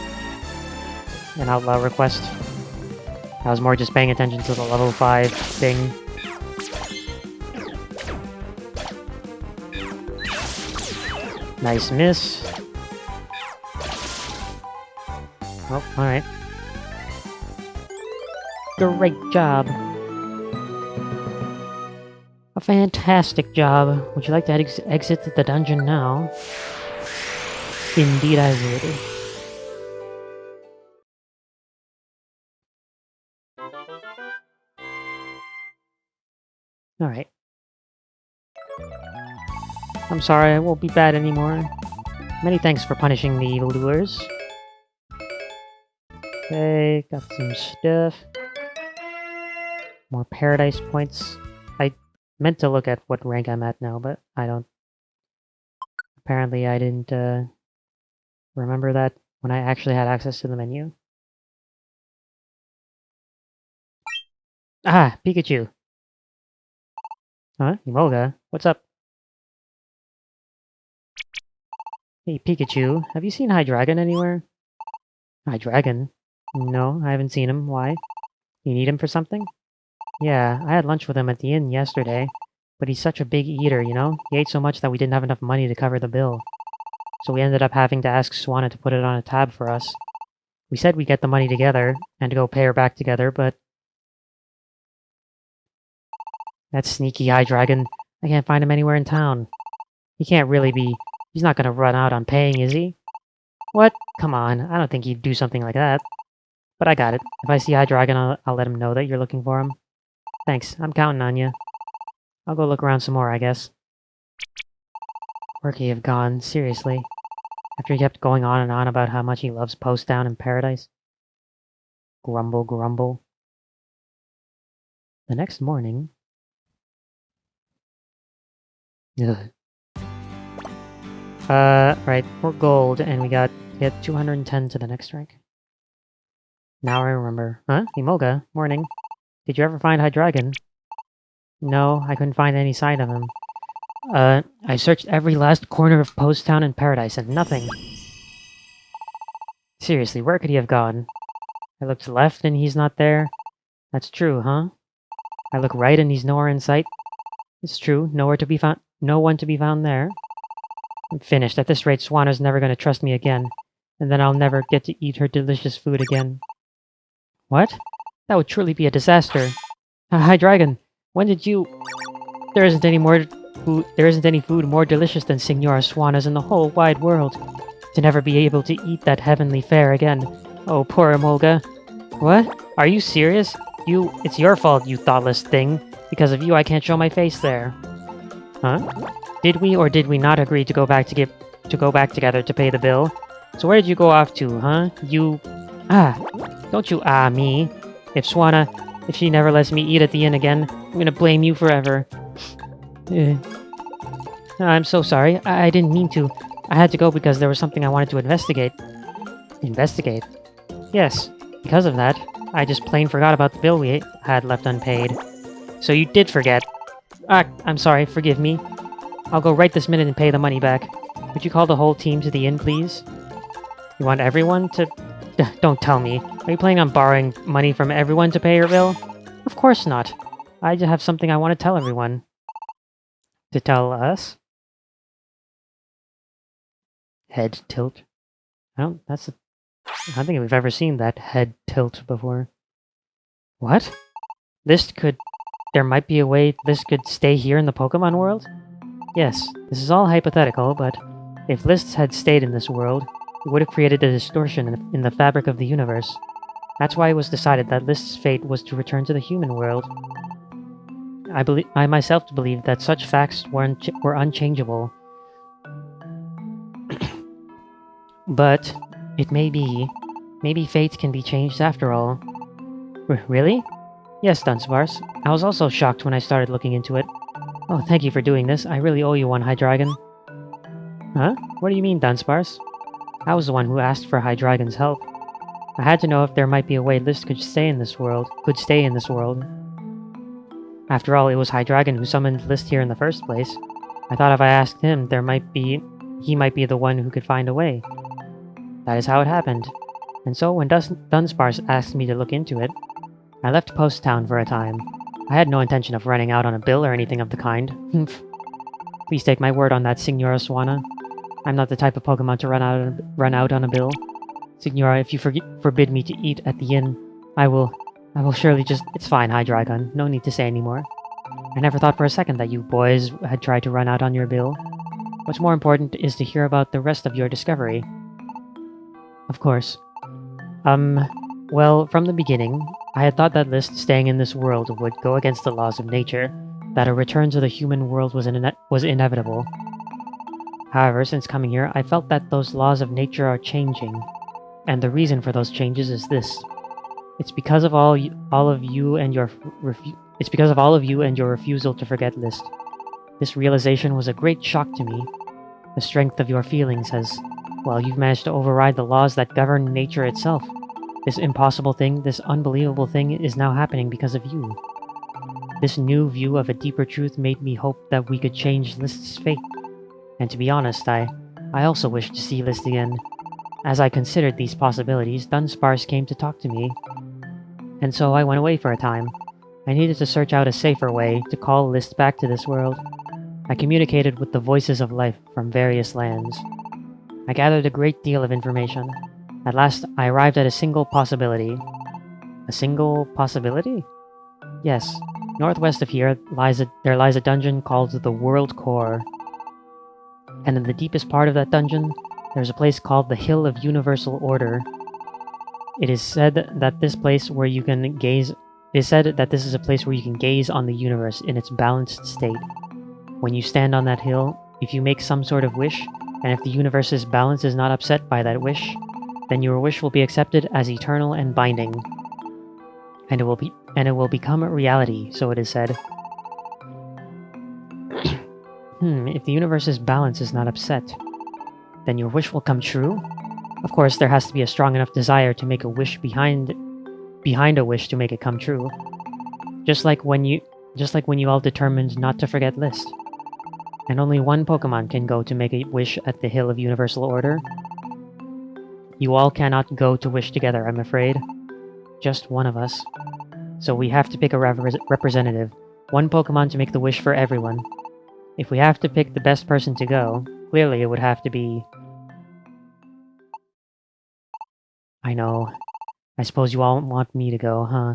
An outlaw request. I was more just paying attention to the level 5 thing. Nice miss. Oh, alright. Great job. A fantastic job. Would you like to exit the dungeon now? Indeed I would. Alright. I'm sorry, I won't be bad anymore. Many thanks for punishing the evildoers. Okay, got some stuff. More paradise points. I meant to look at what rank I'm at now, but I don't... Apparently I didn't remember that when I actually had access to the menu. Ah, Pikachu! Huh? Emolga? What's up? Hey, Pikachu, have you seen Hydreigon anywhere? Hydreigon? No, I haven't seen him. Why? You need him for something? Yeah, I had lunch with him at the inn yesterday, but he's such a big eater, you know? He ate so much that we didn't have enough money to cover the bill. So we ended up having to ask Swanna to put it on a tab for us. We said we'd get the money together, and to go pay her back together, but... That sneaky Hydreigon. I can't find him anywhere in town. He can't really be... He's not gonna run out on paying, is he? What? Come on, I don't think he'd do something like that. But I got it. If I see Hydreigon, I'll let him know that you're looking for him. Thanks, I'm counting on you. I'll go look around some more, I guess. Where could he have gone? Seriously. After he kept going on and on about how much he loves Post Town and Paradise. Grumble, grumble. The next morning... Ugh. Right, we're gold, and we get 210 to the next rank. Now I remember. Huh? Emolga, morning. Did you ever find Hydreigon? No, I couldn't find any sign of him. I searched every last corner of Post Town and Paradise, and nothing. Seriously, where could he have gone? I looked left, and he's not there. That's true, huh? I look right, and he's nowhere in sight. It's true, nowhere to be found. No one to be found there. I'm finished. At this rate, Swanna's never going to trust me again, and then I'll never get to eat her delicious food again. What? That would truly be a disaster. Hydreigon, when did you... There isn't any food more delicious than Signora Swanna's in the whole wide world. To never be able to eat that heavenly fare again. Oh, poor Emolga. What? Are you serious? It's your fault, you thoughtless thing. Because of you, I can't show my face there. Huh? Did we or did we not agree to go back together to pay the bill? So where did you go off to, huh? You... Don't you me. If she never lets me eat at the inn again, I'm gonna blame you forever. I'm so sorry. I didn't mean to. I had to go because there was something I wanted to investigate. Investigate? Yes. Because of that, I just plain forgot about the bill we had left unpaid. So you did forget. Ah, I'm sorry. Forgive me. I'll go right this minute and pay the money back. Would you call the whole team to the inn, please? You want everyone to... Don't tell me. Are you planning on borrowing money from everyone to pay your bill? Of course not. I just have something I want to tell everyone. To tell us? Head tilt. I don't think we've ever seen that head tilt before. What? There might be a way List could stay here in the Pokemon world? Yes, this is all hypothetical, but if Lists had stayed in this world, it would have created a distortion in the fabric of the universe. That's why it was decided that List's fate was to return to the human world. I myself believe that such facts were unchangeable. But it may be. Maybe fate can be changed after all. Really? Yes, Dunsparce. I was also shocked when I started looking into it. Oh, thank you for doing this. I really owe you one, Hydreigon. Huh? What do you mean, Dunsparce? I was the one who asked for Hydreigon's help. I had to know if there might be a way List could stay in this world. After all, it was Hydreigon who summoned List here in the first place. I thought if I asked him, he might be the one who could find a way. That is how it happened. And so when Dunsparce asked me to look into it, I left Post Town for a time. I had no intention of running out on a bill or anything of the kind. Please take my word on that, Signora Swanna. I'm not the type of Pokemon to run out on a bill. Signora, if you forbid me to eat at the inn, I will surely just... It's fine, Hydreigon. No need to say any more. I never thought for a second that you boys had tried to run out on your bill. What's more important is to hear about the rest of your discovery. Of course. Well, from the beginning, I had thought that List staying in this world would go against the laws of nature, that a return to the human world was inevitable. However, since coming here, I felt that those laws of nature are changing, and the reason for those changes is this. It's because of all of you and your refusal to forget List. This realization was a great shock to me. The strength of your feelings has... Well, you've managed to override the laws that govern nature itself. This impossible thing, this unbelievable thing is now happening because of you. This new view of a deeper truth made me hope that we could change List's fate. And to be honest, I also wished to see List again. As I considered these possibilities, Dunsparce came to talk to me. And so I went away for a time. I needed to search out a safer way to call List back to this world. I communicated with the voices of life from various lands. I gathered a great deal of information. At last, I arrived at a single possibility. A single possibility? Yes. Northwest of here there lies a dungeon called the World Core. And in the deepest part of that dungeon, there's a place called the Hill of Universal Order. It is said that this is a place where you can gaze on the universe in its balanced state. When you stand on that hill, if you make some sort of wish, and if the universe's balance is not upset by that wish, then your wish will be accepted as eternal and binding. And it will become a reality, so it is said. If the universe's balance is not upset, then your wish will come true? Of course, there has to be a strong enough desire to make a wish behind a wish to make it come true. Just like when you all determined not to forget List. And only one Pokemon can go to make a wish at the Hill of Universal Order. You all cannot go to wish together, I'm afraid. Just one of us. So we have to pick a representative. One Pokemon to make the wish for everyone. If we have to pick the best person to go, clearly it would have to be... I know. I suppose you all want me to go, huh?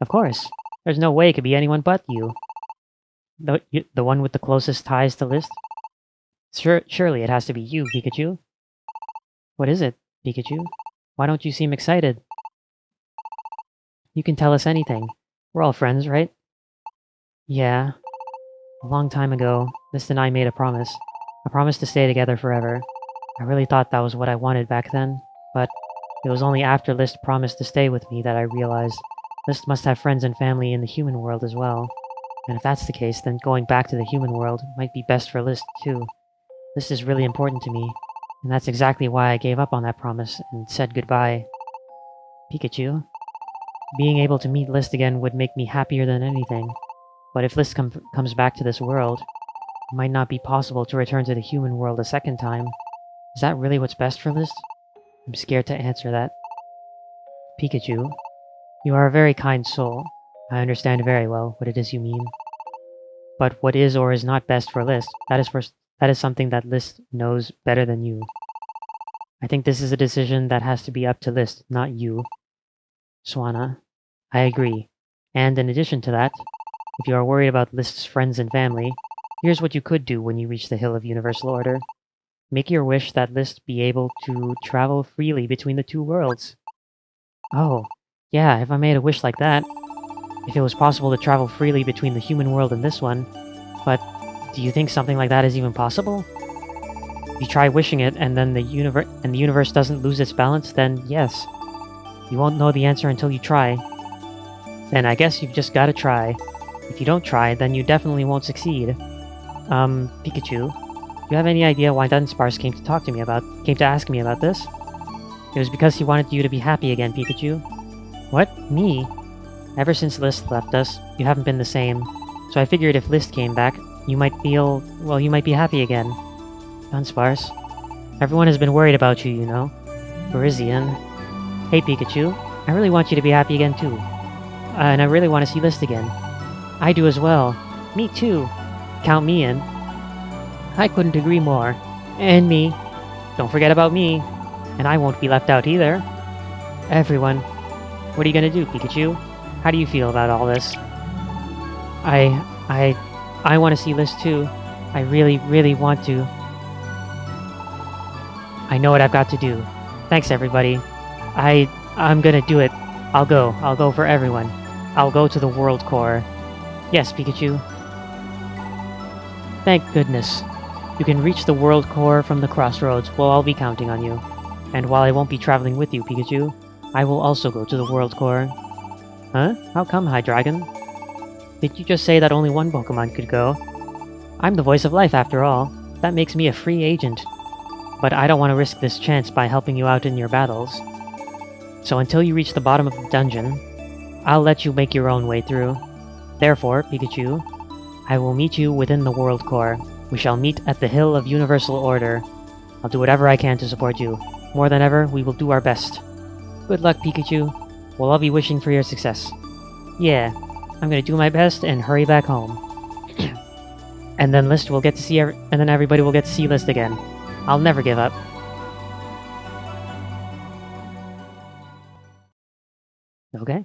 Of course. There's no way it could be anyone but you. The one with the closest ties to List? Surely it has to be you, Pikachu. What is it, Pikachu? Why don't you seem excited? You can tell us anything. We're all friends, right? Yeah. A long time ago, List and I made a promise. A promise to stay together forever. I really thought that was what I wanted back then, but it was only after List promised to stay with me that I realized List must have friends and family in the human world as well. And if that's the case, then going back to the human world might be best for List too. List is really important to me, and that's exactly why I gave up on that promise and said goodbye. Pikachu, being able to meet List again would make me happier than anything. But if List comes back to this world, it might not be possible to return to the human world a second time. Is that really what's best for List? I'm scared to answer that. Pikachu, you are a very kind soul. I understand very well what it is you mean. But what is or is not best for List, that is something that List knows better than you. I think this is a decision that has to be up to List, not you. Swana, I agree. And in addition to that, if you are worried about List's friends and family, here's what you could do when you reach the Hill of Universal Order. Make your wish that List be able to travel freely between the two worlds. Oh, yeah, if I made a wish like that. If it was possible to travel freely between the human world and this one. But do you think something like that is even possible? If you try wishing it and then the universe doesn't lose its balance, then yes. You won't know the answer until you try. Then I guess you've just gotta try. If you don't try, then you definitely won't succeed. Pikachu, do you have any idea why Dunsparce came to ask me about this? It was because he wanted you to be happy again, Pikachu. What? Me? Ever since List left us, you haven't been the same. So I figured if List came back, you might be happy again. Dunsparce, everyone has been worried about you, you know. Parisian. Hey Pikachu, I really want you to be happy again too. And I really want to see List again. I do as well. Me too. Count me in. I couldn't agree more. And me. Don't forget about me. And I won't be left out either. Everyone. What are you gonna do, Pikachu? How do you feel about all this? I want to see List too. I really, really want to. I know what I've got to do. Thanks, everybody. I'm gonna do it. I'll go for everyone. I'll go to the World Core. Yes, Pikachu. Thank goodness. You can reach the World Core from the crossroads. Well, I'll be counting on you. And while I won't be traveling with you, Pikachu, I will also go to the World Core. Huh? How come, Hydreigon? Did you just say that only one Pokemon could go? I'm the voice of life, after all. That makes me a free agent. But I don't want to risk this chance by helping you out in your battles. So until you reach the bottom of the dungeon, I'll let you make your own way through. Therefore, Pikachu, I will meet you within the World Core. We shall meet at the Hill of Universal Order. I'll do whatever I can to support you. More than ever, we will do our best. Good luck, Pikachu. We'll all be wishing for your success. Yeah, I'm gonna do my best and hurry back home. And then List will get to see and then everybody will get to see List again. I'll never give up. Okay.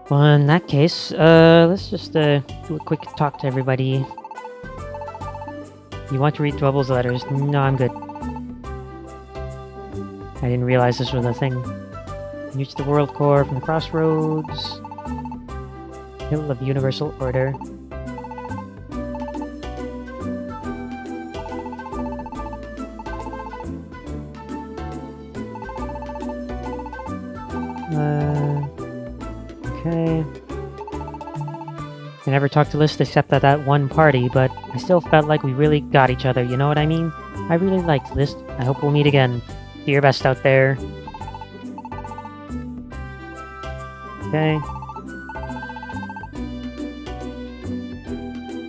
Well, in that case, let's just do a quick talk to everybody. You want to read Dwebble's letters? No, I'm good. I didn't realize this was a thing. Reach the World Core from the crossroads. Hill of Universal Order. Okay. I never talked to List except at that one party, but I still felt like we really got each other, you know what I mean? I really liked List. I hope we'll meet again. Do your best out there. Okay.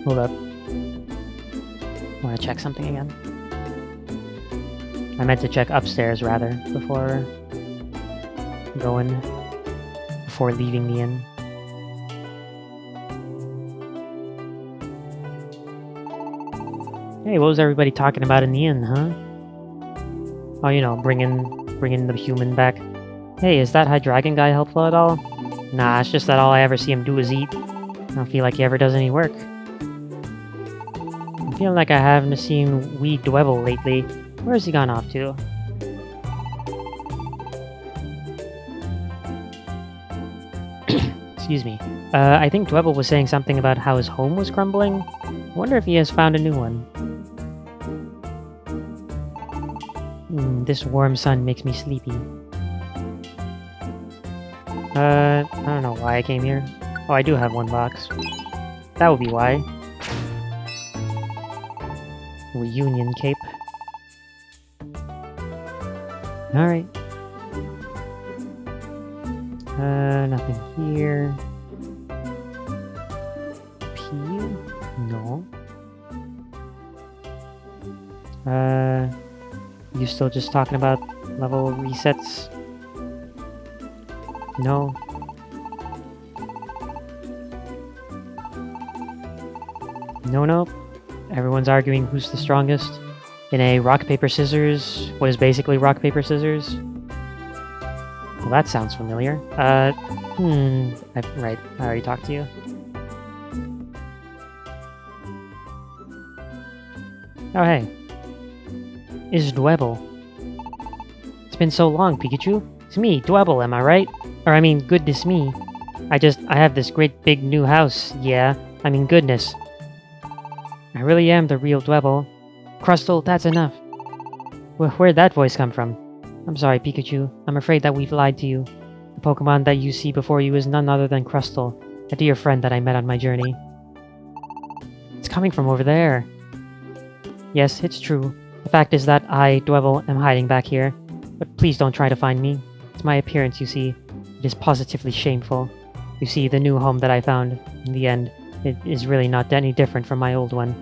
Hold up. I want to check something again. I meant to check upstairs, rather, before leaving the inn. Hey, what was everybody talking about in the inn, huh? Oh, you know, bringing the human back. Hey, is that Hydreigon guy helpful at all? Nah, it's just that all I ever see him do is eat. I don't feel like he ever does any work. I'm feeling like I haven't seen wee Dwebble lately. Where's he gone off to? Excuse me. I think Dwebble was saying something about how his home was crumbling. I wonder if he has found a new one. This warm sun makes me sleepy. I don't know why I came here. Oh, I do have one box. That would be why. Reunion cape. Alright. Nothing here. Here? No. You still just talking about level resets? No. No. Everyone's arguing who's the strongest in a rock, paper, scissors, what is basically rock, paper, scissors. Well, that sounds familiar. Right, I already talked to you. Oh, hey. It's Dwebble. It's been so long, Pikachu. It's me, Dwebble, am I right? Or I mean, goodness me. I have this great big new house, yeah. I mean, goodness. I really am the real Dwebble. Crustle, that's enough. Where'd that voice come from? I'm sorry, Pikachu. I'm afraid that we've lied to you. The Pokemon that you see before you is none other than Crustle, a dear friend that I met on my journey. It's coming from over there. Yes, it's true. The fact is that I, Dwebble, am hiding back here. But please don't try to find me. It's my appearance, you see. It is positively shameful. You see, the new home that I found, in the end, it is really not any different from my old one.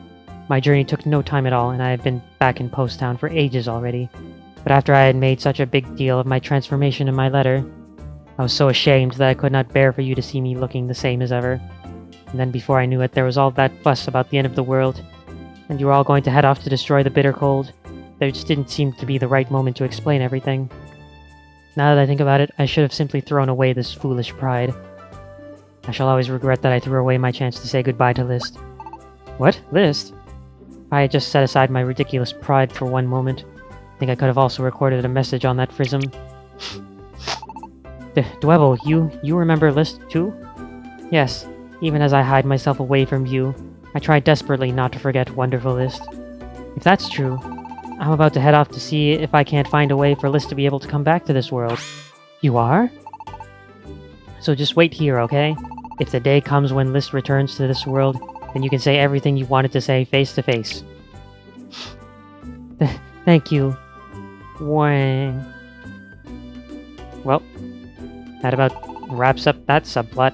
My journey took no time at all, and I have been back in Post Town for ages already. But after I had made such a big deal of my transformation in my letter, I was so ashamed that I could not bear for you to see me looking the same as ever. And then before I knew it, there was all that fuss about the end of the world, and you were all going to head off to destroy the bitter cold. There just didn't seem to be the right moment to explain everything. Now that I think about it, I should have simply thrown away this foolish pride. I shall always regret that I threw away my chance to say goodbye to List. What? List? If I had just set aside my ridiculous pride for one moment, I think I could have also recorded a message on that prism. Dwebble, you remember List too? Yes, even as I hide myself away from you, I try desperately not to forget wonderful List. If that's true, I'm about to head off to see if I can't find a way for List to be able to come back to this world. You are? So just wait here, okay? If the day comes when List returns to this world, then you can say everything you wanted to say face to face. Thank you. Wang. Well, that about wraps up that subplot.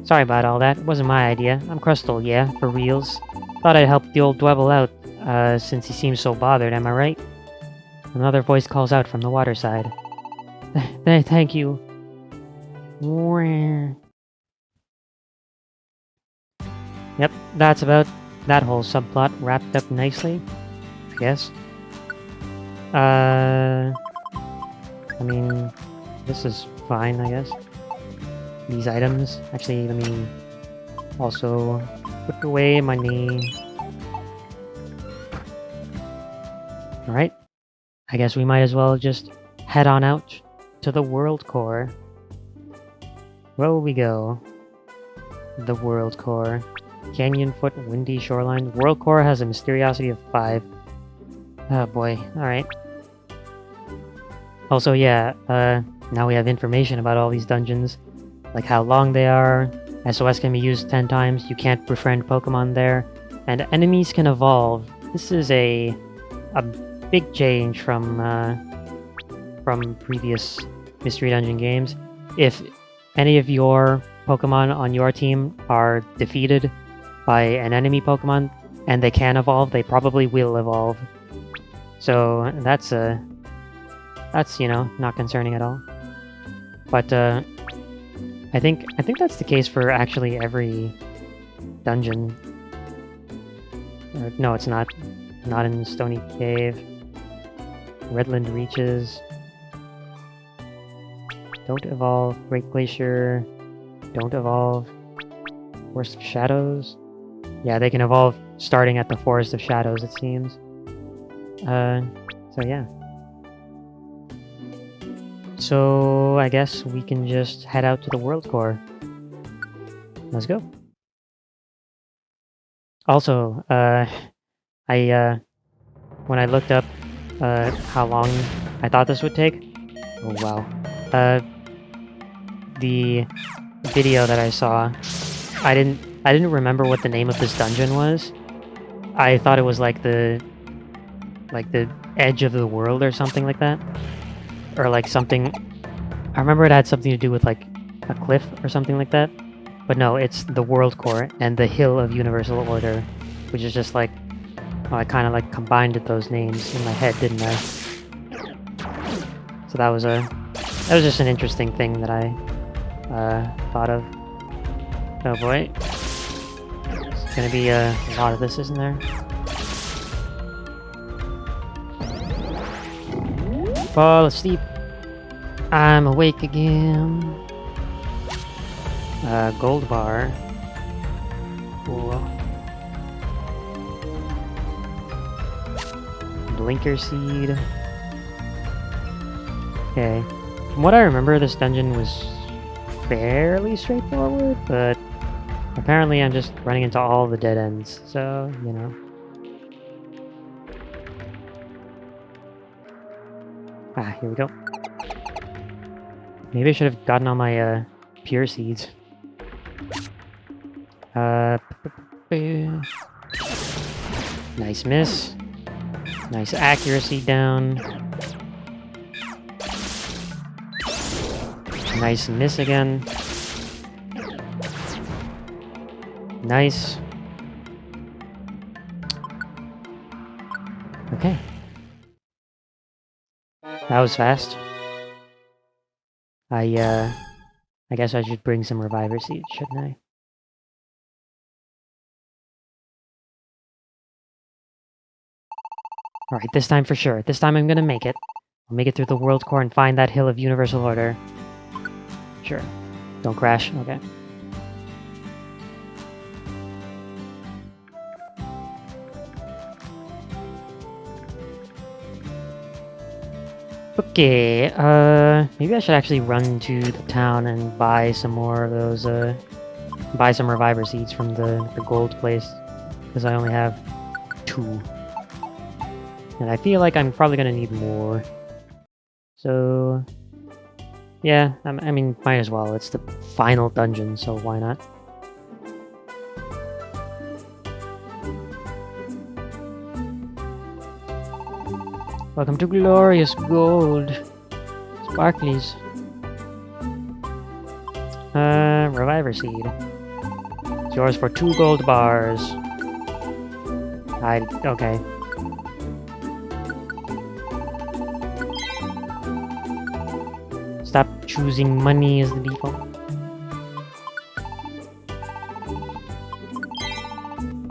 Sorry about all that. It wasn't my idea. I'm Crustle, yeah, for reals. Thought I'd help the old Dwebble out, since he seems so bothered, am I right? Another voice calls out from the water side. Thank you. Yep, that's about that whole subplot wrapped up nicely, I guess. I mean, this is fine, I guess. These items. Actually, let me also put away money. Alright. I guess we might as well just head on out to the World Core. Where will we go? The World Core. Canyon Foot, Windy Shoreline. World Core has a mysteriosity of 5. Oh boy, alright. Also, yeah, now we have information about all these dungeons. Like how long they are, SOS can be used 10 times, you can't befriend Pokemon there, and enemies can evolve. This is a big change from previous Mystery Dungeon games. If any of your Pokemon on your team are defeated by an enemy Pokemon and they can evolve, they probably will evolve. So that's you know, not concerning at all. But I think that's the case for actually every dungeon. Or, no, it's not. Not in Stony Cave. Redland Reaches. Don't evolve. Great Glacier. Don't evolve. Forest of Shadows. Yeah, they can evolve starting at the Forest of Shadows, it seems. So yeah. So I guess we can just head out to the World Core. Let's go. Also, when I looked up how long I thought this would take, oh wow, the video that I saw, I didn't remember what the name of this dungeon was. I thought it was like the edge of the world or something like that. Or like something... I remember it had something to do with like a cliff or something like that. But no, it's the World Core and the Hill of Universal Order, which is just like... Oh, I kind of like combined those names in my head, didn't I? So that was just an interesting thing that I thought of. Oh boy. There's gonna be a lot of this, isn't there? Fall asleep. I'm awake again. Gold bar. Cool. Blinker seed. Okay. From what I remember, this dungeon was fairly straightforward, but apparently I'm just running into all the dead ends, so, you know. Ah, here we go. Maybe I should have gotten all my, pure seeds. Nice miss. Nice accuracy down. Nice miss again. Nice. Okay. That was fast. I guess I should bring some reviver seeds, shouldn't I? Alright, this time for sure. This time I'm gonna make it. I'll make it through the World Core and find that Hill of Universal Order. Sure. Don't crash. Okay. Okay, maybe I should actually run to the town and buy some more of those, buy some reviver seeds from the gold place, because I only have 2. And I feel like I'm probably gonna need more. So, yeah, I mean, might as well. It's the final dungeon, so why not? Welcome to glorious gold. Sparklies. Reviver seed. It's yours for 2 gold bars. Okay. Stop choosing money as the default.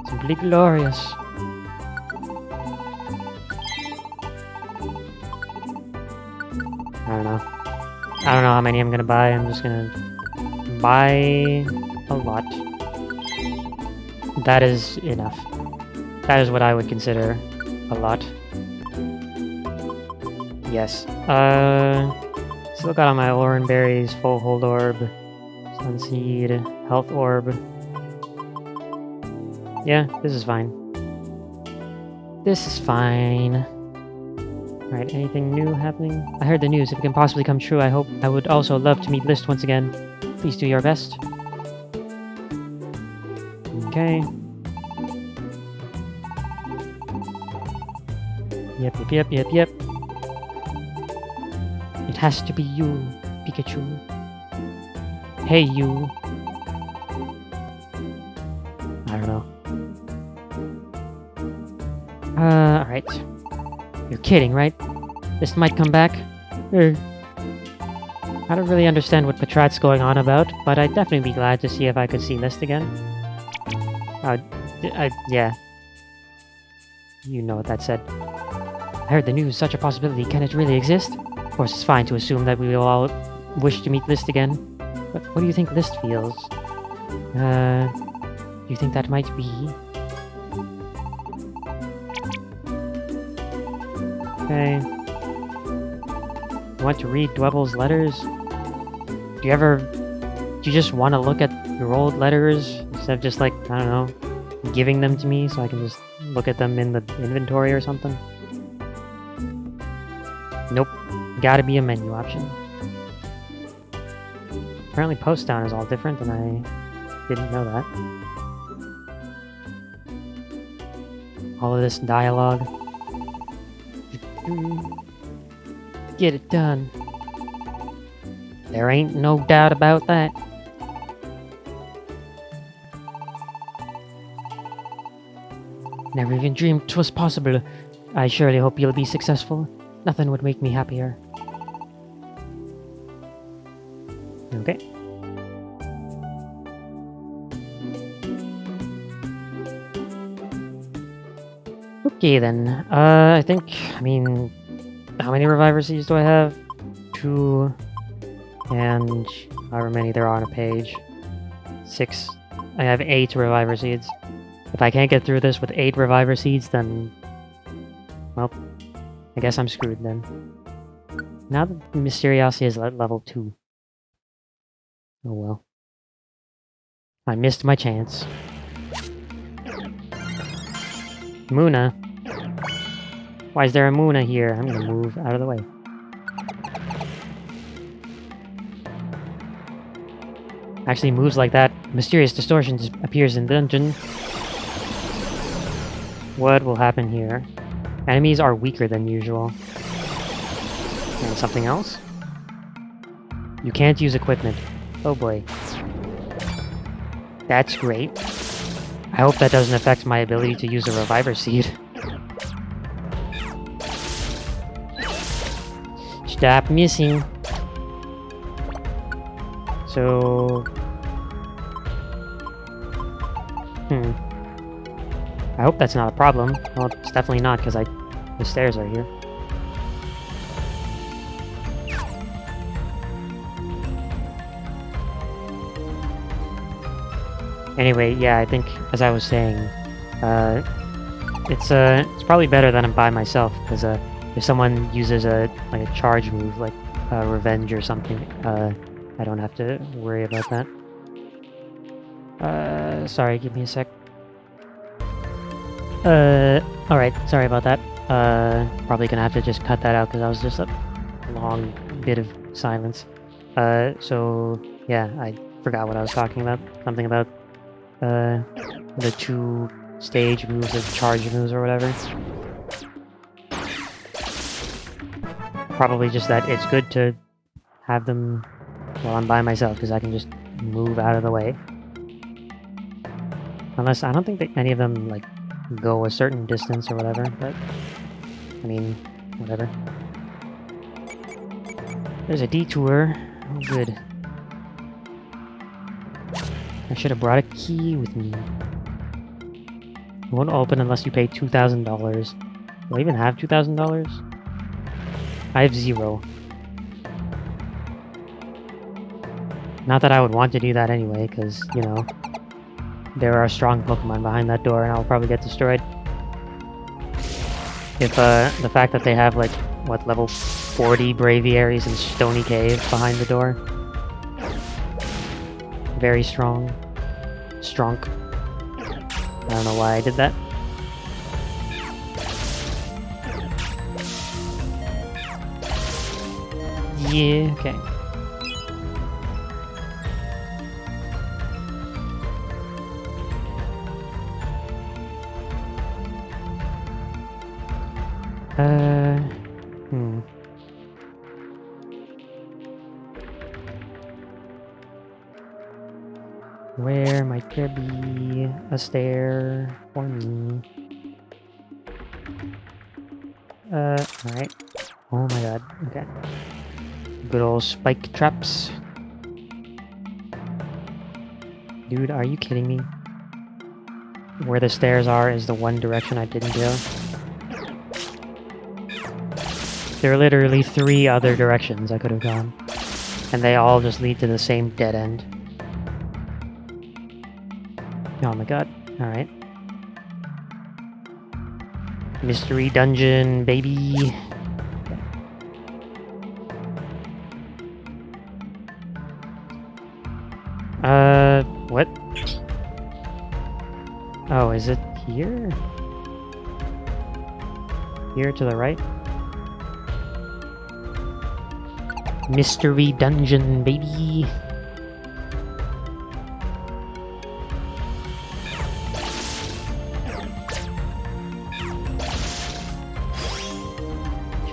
Simply glorious. I don't know how many I'm gonna buy. I'm just gonna buy a lot. That is enough. That is what I would consider a lot. Yes. Still got all my Oran berries, full hold orb, sunseed, health orb. Yeah, this is fine. This is fine. Alright, anything new happening? I heard the news. If it can possibly come true, I would also love to meet List once again. Please do your best. Okay. Yep. It has to be you, Pikachu. Hey, you. I don't know. Alright. You're kidding, right? This might come back? I don't really understand what Patrat's going on about, but I'd definitely be glad to see if I could see List again. Yeah. You know what that said. I heard the news, such a possibility. Can it really exist? Of course, it's fine to assume that we will all wish to meet List again. But what do you think List feels? Do you think that might be? Okay. You want to read Dwebble's letters? Do you just want to look at your old letters instead of just like, I don't know, giving them to me so I can just look at them in the inventory or something? Nope. Gotta be a menu option. Apparently Post Town is all different, and I didn't know that. All of this dialogue. Get it done. There ain't no doubt about that. Never even dreamed 'twas possible. I surely hope you'll be successful. Nothing would make me happier. Okay. Okay then. I mean, how many Reviver Seeds do I have? 2, and however many there are on a page. 6. I have 8 Reviver Seeds. If I can't get through this with 8 Reviver Seeds, then... well, I guess I'm screwed then. Now the Mysteriosity is at level 2. Oh well. I missed my chance. Muna? Why is there a Muna here? I'm gonna move out of the way. Actually, moves like that. Mysterious distortion appears in the dungeon. What will happen here? Enemies are weaker than usual. And something else? You can't use equipment. Oh boy. That's great. I hope that doesn't affect my ability to use a Reviver Seed. Stop missing. So... I hope that's not a problem. Well, it's definitely not, because the stairs are here. Anyway, yeah, I think, as I was saying, it's probably better that I'm by myself, because if someone uses a charge move, like Revenge or something, I don't have to worry about that. Sorry, give me a sec. Alright, sorry about that. Probably gonna have to just cut that out because that was just a long bit of silence. So, yeah, I forgot what I was talking about. Something about, the 2 stage moves, or charge moves, or whatever. Probably just that it's good to have them while I'm by myself, because I can just move out of the way. Unless, I don't think that any of them, like, go a certain distance or whatever, but... I mean, whatever. There's a detour. Oh, good. I should have brought a key with me. It won't open unless you pay $2,000. Do I even have $2,000? I have 0. Not that I would want to do that anyway, because, you know, there are strong Pokemon behind that door and I'll probably get destroyed. If, the fact that they have, like, what, level 40 Braviaries and Stony Cave behind the door. Very strong. Strong. I don't know why I did that. Yeah, okay. Where might there be a stair for me? Alright. Oh my god, okay. Good old spike traps. Dude, are you kidding me? Where the stairs are is the one direction I didn't go. There are literally 3 other directions I could have gone. And they all just lead to the same dead end. Oh my god. Alright. Mystery dungeon, baby! What? Oh, is it here? Here to the right? Mystery dungeon, baby!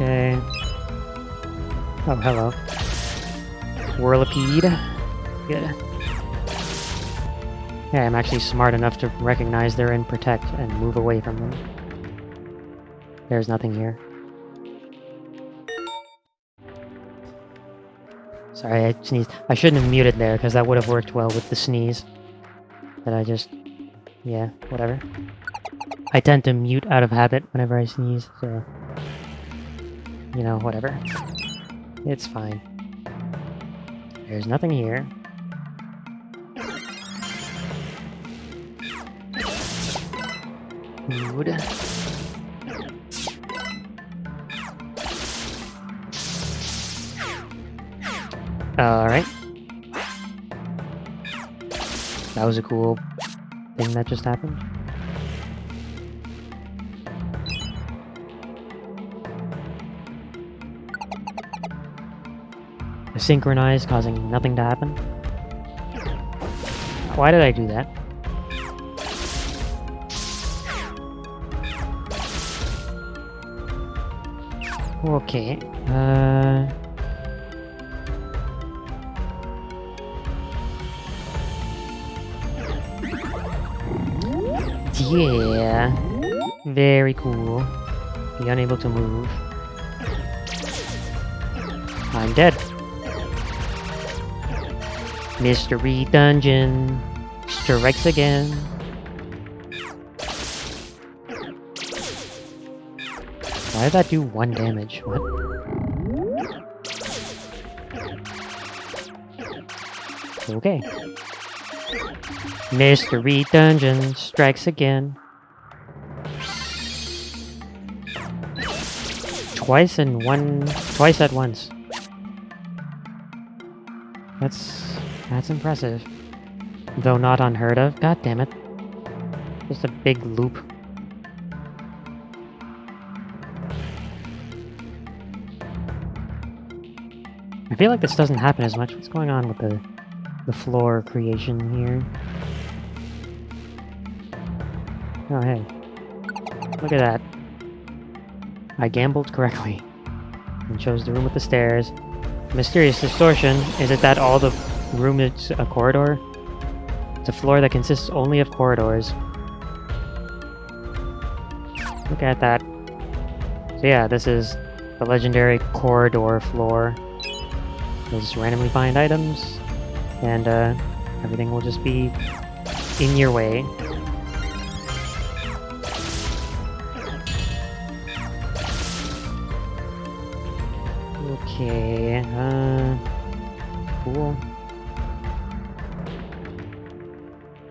Okay. Oh, hello. Whirlipede. Good. Yeah, I'm actually smart enough to recognize they're in Protect and move away from them. There's nothing here. Sorry, I sneezed. I shouldn't have muted there, because that would have worked well with the sneeze. But I just... yeah, whatever. I tend to mute out of habit whenever I sneeze, so... you know, whatever. It's fine. There's nothing here. Food. Alright. That was a cool thing that just happened. Synchronized, causing nothing to happen. Why did I do that? Okay. Yeah. Very cool. Be unable to move. I'm dead. Mystery Dungeon strikes again. Why did that do 1 damage? What? Okay. Mystery Dungeon strikes again. Twice at once. That's impressive. Though not unheard of. God damn it. Just a big loop. I feel like this doesn't happen as much. What's going on with the floor creation here? Oh, hey. Look at that. I gambled correctly. And chose the room with the stairs. Mysterious distortion. Is it that all the room is a corridor? It's a floor that consists only of corridors. Look at that. So yeah, this is the legendary corridor floor. You'll just randomly find items, and everything will just be in your way. Okay, cool.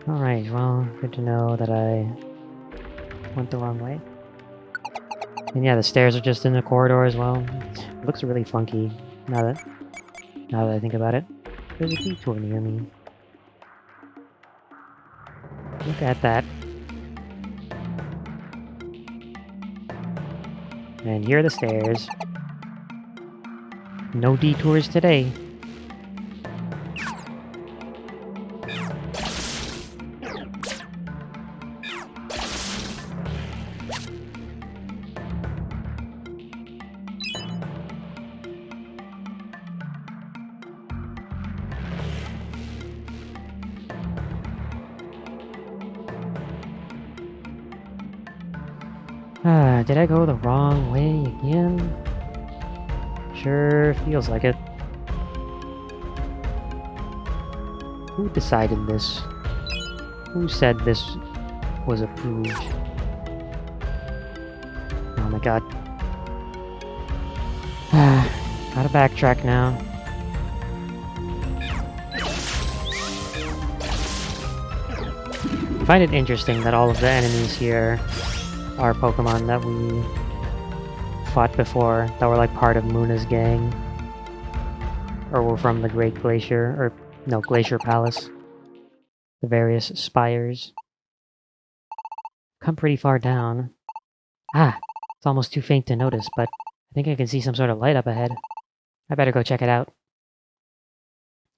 Alright, well, good to know that I went the wrong way. And yeah, the stairs are just in the corridor as well. It looks really funky now that I think about it. There's a detour near me. Look at that. And here are the stairs. No detours today. Did I go the wrong way again? Sure feels like it. Who decided this? Who said this was approved? Oh my god. Gotta backtrack now. I find it interesting that all of the enemies here are Pokemon that we fought before, that were like part of Muna's gang. Or were from the Great Glacier, or no, Glacier Palace. The various spires. Come pretty far down. Ah, it's almost too faint to notice, but I think I can see some sort of light up ahead. I better go check it out.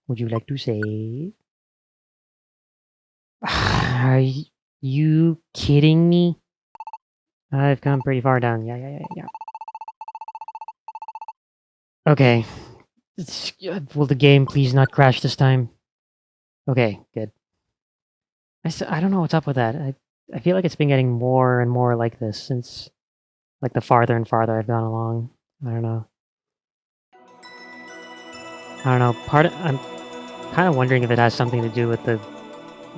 Would you like to save? Are you kidding me? I've come pretty far down. Yeah. Okay. Will the game please not crash this time? Okay, good. I don't know what's up with that. I feel like it's been getting more and more like this since, like, the farther and farther I've gone along. I don't know. I don't know. I'm kind of wondering if it has something to do with the,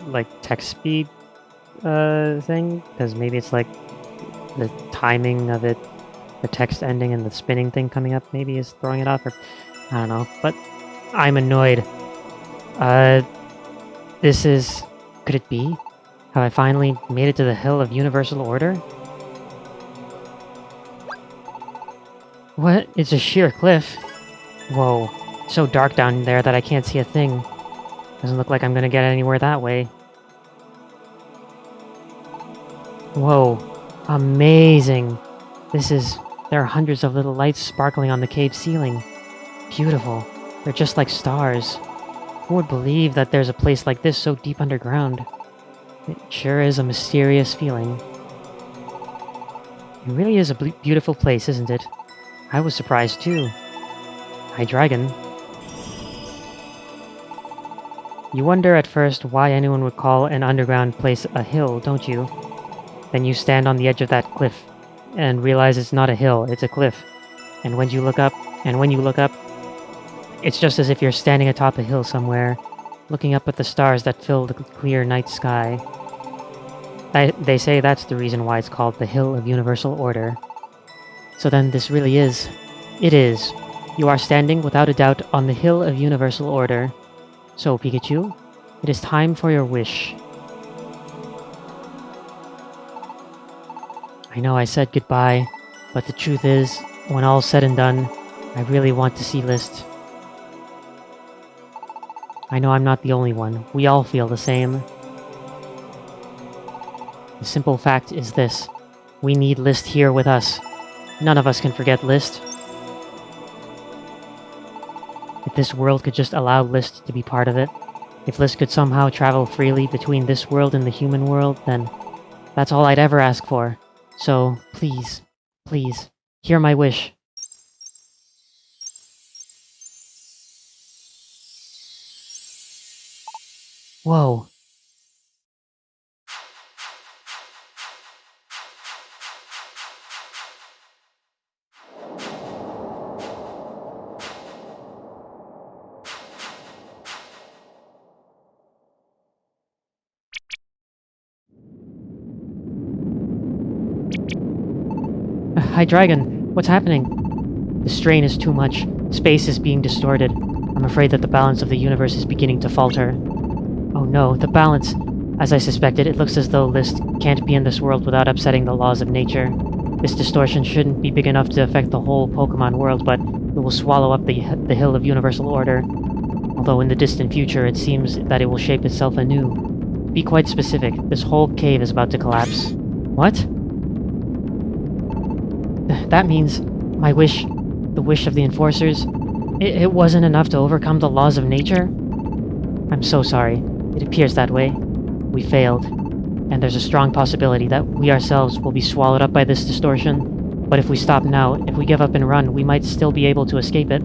like, text speed thing, because maybe it's like the timing of it, the text ending and the spinning thing coming up maybe is throwing it off, or I don't know. But I'm annoyed. Uh, this is... Could it be? Have I finally made it to the Hill of Universal Order? What? It's a sheer cliff. Whoa. So dark down there that I can't see a thing. Doesn't look like I'm gonna get anywhere that way. Whoa. Amazing. There are hundreds of little lights sparkling on the cave ceiling. Beautiful. They're just like stars. Who would believe that there's a place like this so deep underground? It sure is a mysterious feeling. It really is a beautiful place, isn't it? I was surprised too. Hi, Dragon. You wonder at first why anyone would call an underground place a hill, don't you? Then you stand on the edge of that cliff and realize it's not a hill, it's a cliff. And when you look up, it's just as if you're standing atop a hill somewhere, looking up at the stars that fill the clear night sky. They say that's the reason why it's called the Hill of Universal Order. So then this really is. It is. You are standing, without a doubt, on the Hill of Universal Order. So, Pikachu, it is time for your wish. I know I said goodbye, but the truth is, when all's said and done, I really want to see List. I know I'm not the only one. We all feel the same. The simple fact is this. We need List here with us. None of us can forget List. If this world could just allow List to be part of it, if List could somehow travel freely between this world and the human world, then that's all I'd ever ask for. So, please, please, hear my wish. Whoa. Hi, Dragon. What's happening? The strain is too much. Space is being distorted. I'm afraid that the balance of the universe is beginning to falter. Oh no, the balance! As I suspected, it looks as though List can't be in this world without upsetting the laws of nature. This distortion shouldn't be big enough to affect the whole Pokémon world, but it will swallow up the Hill of Universal Order. Although in the distant future, it seems that it will shape itself anew. To be quite specific, this whole cave is about to collapse. What? That means my wish, the wish of the Enforcers, it wasn't enough to overcome the laws of nature? I'm so sorry. It appears that way. We failed. And there's a strong possibility that we ourselves will be swallowed up by this distortion. But if we stop now, if we give up and run, we might still be able to escape it.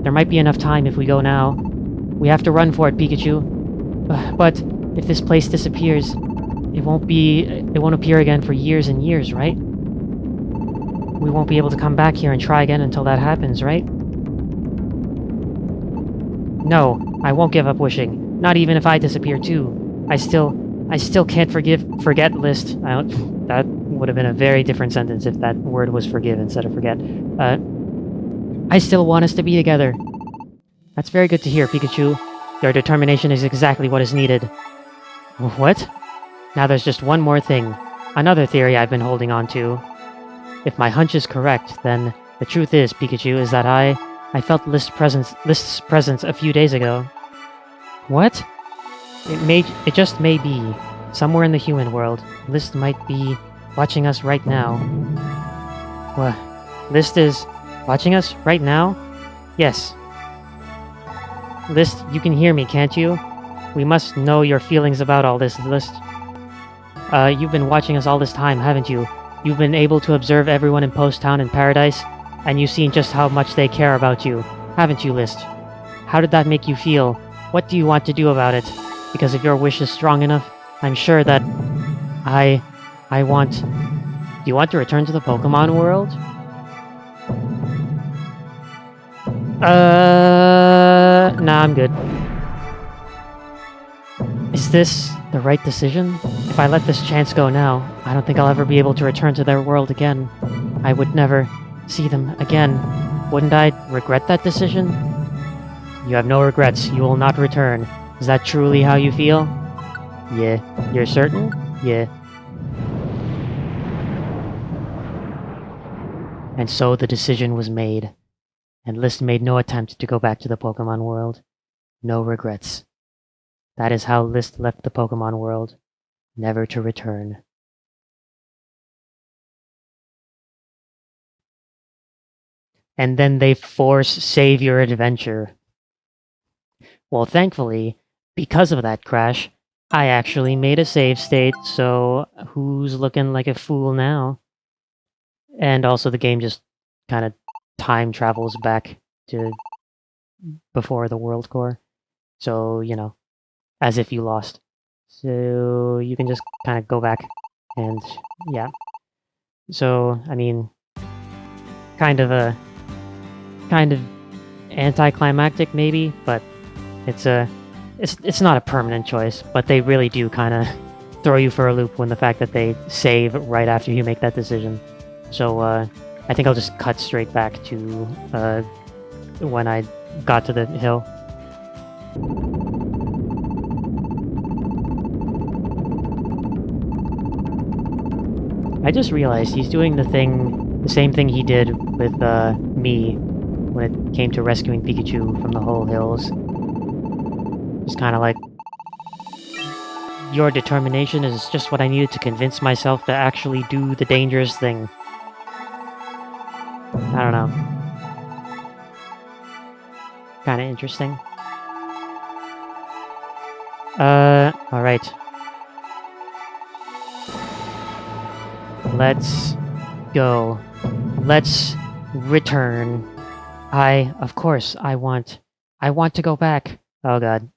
There might be enough time if we go now. We have to run for it, Pikachu. But if this place disappears, it won't appear again for years and years, right? We won't be able to come back here and try again until that happens, right? No, I won't give up wishing. Not even if I disappear too. I still can't forget List. That would have been a very different sentence if that word was forgive instead of forget. I still want us to be together. That's very good to hear, Pikachu. Your determination is exactly what is needed. What? Now there's just one more thing. Another theory I've been holding on to. If my hunch is correct, then the truth is, Pikachu, is that I felt List's presence a few days ago. What? It just may be. Somewhere in the human world, List might be watching us right now. What? List is watching us right now? Yes. List, you can hear me, can't you? We must know your feelings about all this, List. You've been watching us all this time, haven't you? You've been able to observe everyone in Post Town and Paradise. And you've seen just how much they care about you, haven't you, List? How did that make you feel? What do you want to do about it? Because if your wish is strong enough, I'm sure that I want... Do you want to return to the Pokemon world? Nah, I'm good. Is this the right decision? If I let this chance go now, I don't think I'll ever be able to return to their world again. I would never see them again. Wouldn't I regret that decision? You have no regrets. You will not return. Is that truly how you feel? Yeah. You're certain? Yeah. And so the decision was made, and List made no attempt to go back to the Pokemon world. No regrets. That is how List left the Pokemon world, never to return. And then they force save your adventure. Well, thankfully, because of that crash, I actually made a save state, so who's looking like a fool now? And also the game just kind of time travels back to before the World Core. So, you know, as if you lost. So you can just kind of go back and, yeah. So, I mean, kind of anticlimactic maybe, but it's not a permanent choice, but they really do kind of throw you for a loop when the fact that they save right after you make that decision. So I think I'll just cut straight back to when I got to the hill. I just realized he's doing the same thing he did with me when it came to rescuing Pikachu from the whole hills. It's kind of like, your determination is just what I needed to convince myself to actually do the dangerous thing. I don't know. Kind of interesting. Alright. Let's go. Let's return. Of course, I want to go back. Oh god.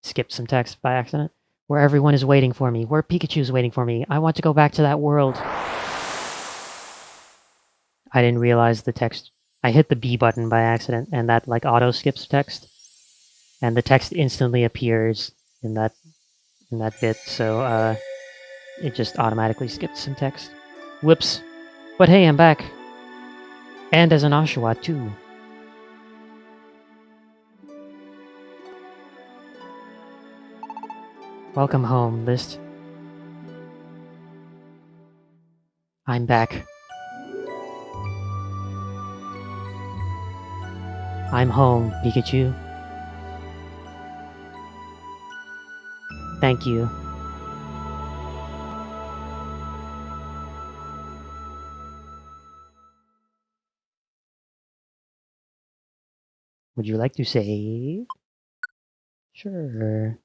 Skipped some text by accident. Where everyone is waiting for me. Where Pikachu's waiting for me. I want to go back to that world. I didn't realize the text. I hit the B button by accident, and that like auto skips text, and the text instantly appears in that bit. So it just automatically skips some text. Whoops! But hey, I'm back, and as an Oshawott too. Welcome home, List. I'm back. I'm home, Pikachu. Thank you. Would you like to save? Sure.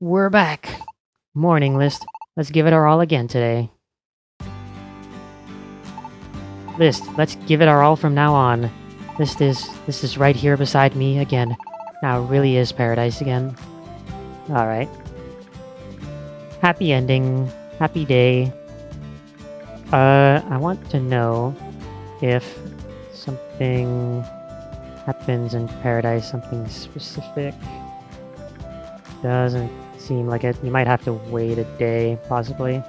We're back. Morning, List. Let's give it our all again today. List, let's give it our all from now on. This is right here beside me again. Now it really is paradise again. Alright. Happy ending. Happy day. I want to know if something happens in paradise, something specific. Doesn't seem like it. You might have to wait a day, possibly.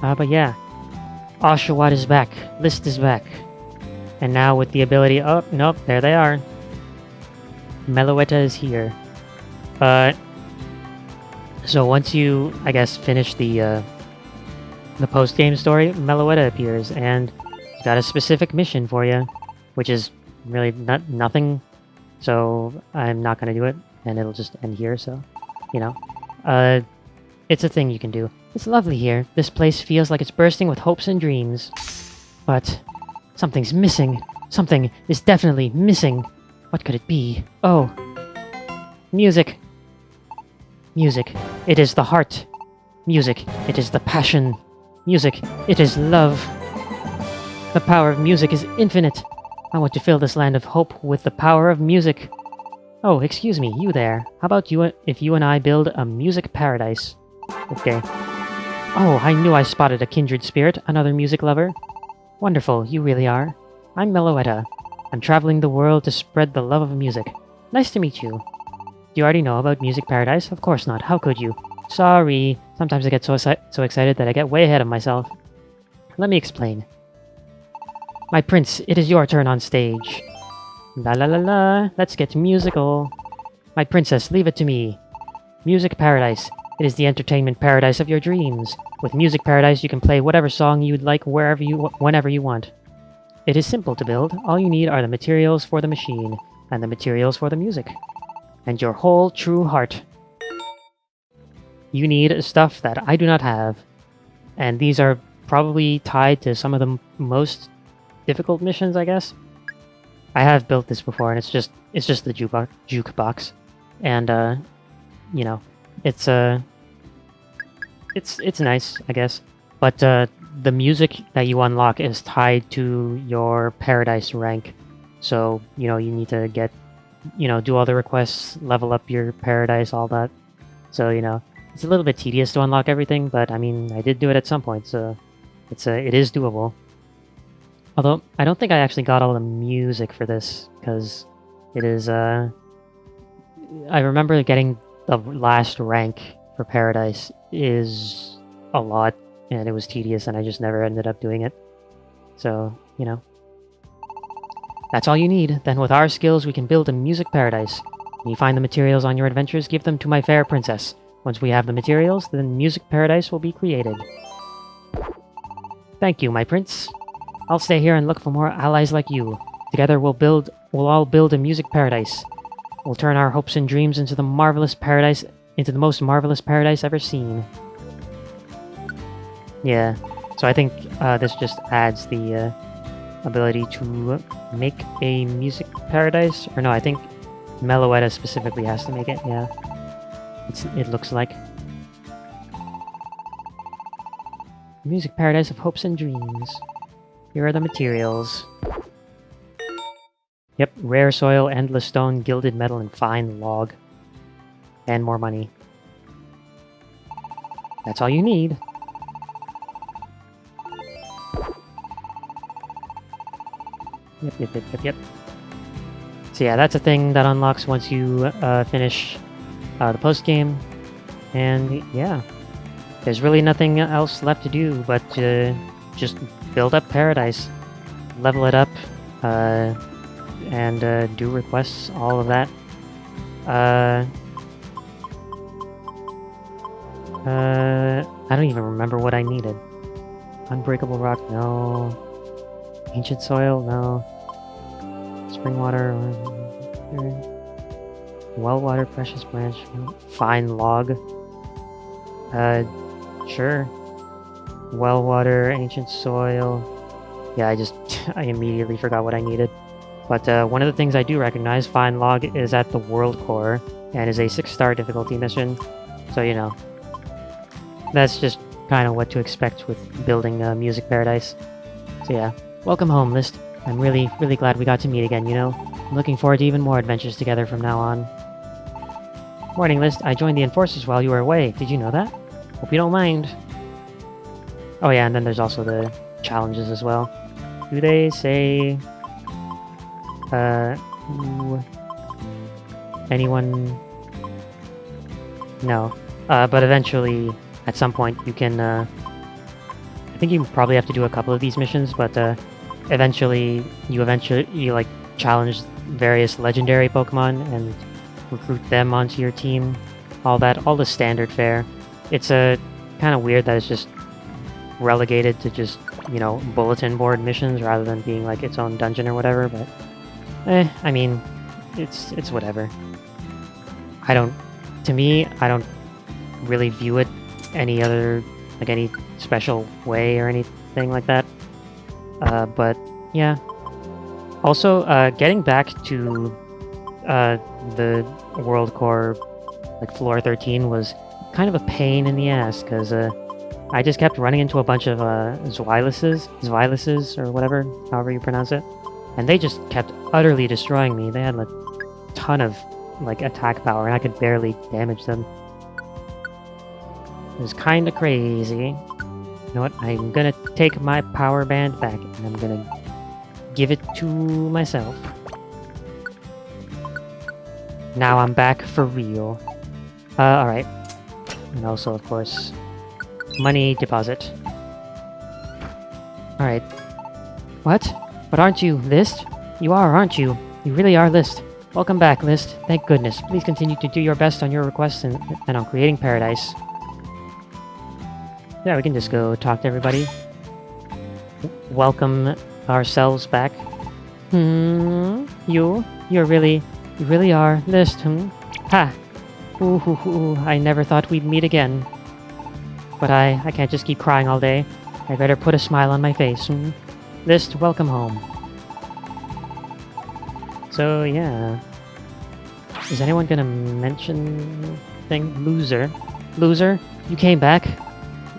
But yeah. Oshawott is back. List is back. And now with the ability... Oh, nope, there they are. Meloetta is here. So once you, I guess, finish the post-game story, Meloetta appears, and he's got a specific mission for you, which is really nothing. So I'm not gonna do it, and it'll just end here, so, you know. It's a thing you can do. It's lovely here. This place feels like it's bursting with hopes and dreams. But something's missing. Something is definitely missing. What could it be? Oh. Music! Music, it is the heart. Music, it is the passion. Music, it is love. The power of music is infinite. I want to fill this land of hope with the power of music. Oh, excuse me, you there. How about you if you and I build a music paradise? Okay. Oh, I knew I spotted a kindred spirit, another music lover. Wonderful, you really are. I'm Meloetta. I'm traveling the world to spread the love of music. Nice to meet you. Do you already know about Music Paradise? Of course not. How could you? Sorry. Sometimes I get so excited that I get way ahead of myself. Let me explain. My prince, it is your turn on stage. La la la la. Let's get musical. My princess, leave it to me. Music Paradise. It is the entertainment paradise of your dreams. With Music Paradise, you can play whatever song you'd like whenever you want. It is simple to build. All you need are the materials for the machine, and the materials for the music. And your whole true heart. You need stuff that I do not have. And these are probably tied to some of the most difficult missions, I guess. I have built this before, and it's just the jukebox. And you know, it's nice, I guess. But the music that you unlock is tied to your paradise rank. So, you know, you need to get, you know, do all the requests, level up your paradise, all that. So, you know, it's a little bit tedious to unlock everything, but I mean, I did do it at some point, so it is doable. Although, I don't think I actually got all the music for this, because it is, I remember getting the last rank for Paradise is a lot, and it was tedious, and I just never ended up doing it. So, you know. That's all you need. Then with our skills, we can build a music paradise. When you find the materials on your adventures, give them to my fair princess. Once we have the materials, then music paradise will be created. Thank you, my prince. I'll stay here and look for more allies like you. Together we'll all build a music paradise. We'll turn our hopes and dreams into the most marvelous paradise ever seen. Yeah, so I think this just adds the ability to make a music paradise. Or no, I think Meloetta specifically has to make it, yeah. It looks like. Music paradise of hopes and dreams. Here are the materials. Yep, rare soil, endless stone, gilded metal, and fine log. And more money. That's all you need. Yep. So yeah, that's a thing that unlocks once you finish the post-game. And yeah, there's really nothing else left to do but just build up Paradise. Level it up, and do requests, all of that. I don't even remember what I needed. Unbreakable rock, no. Ancient soil, no. Spring water, well water, precious branch, fine log. Sure. Well water, ancient soil. Yeah, I immediately forgot what I needed. But one of the things I do recognize, fine log, is at the world core and is a 6-star difficulty mission. So, you know, that's just kind of what to expect with building a music paradise. So yeah, welcome home, List. I'm really glad we got to meet again, you know? I'm looking forward to even more adventures together from now on. Morning, List. I joined the Enforcers while you were away. Did you know that? Hope you don't mind. Oh yeah, and then there's also the challenges as well. Do they say... anyone... No. But eventually, at some point, you can, I think you probably have to do a couple of these missions, but, eventually, you like, challenge various legendary Pokemon and recruit them onto your team. All the standard fare. It's, kind of weird that it's just relegated to just, you know, bulletin board missions rather than being, like, its own dungeon or whatever, but... I mean, it's whatever. To me, I don't really view it any other, like, any special way or anything like that. But, yeah. Also, getting back to, the World Core, like floor 13, was kind of a pain in the ass, because I just kept running into a bunch of Xyluses, or whatever, however you pronounce it. And they just kept utterly destroying me. They had a ton of like attack power, and I could barely damage them. It was kind of crazy. You know what? I'm gonna take my power band back, and I'm gonna give it to myself. Now I'm back for real. Alright. And also, of course, money deposit. Alright. What? But aren't you List? You are, aren't you? You really are List. Welcome back, List. Thank goodness. Please continue to do your best on your requests and on creating paradise. Yeah, we can just go talk to everybody. Welcome ourselves back. You really are List, Ha! Ooh, I never thought we'd meet again. But I can't just keep crying all day. I better put a smile on my face, List, welcome home. So, yeah. Is anyone gonna mention thing? Loser? Loser? You came back?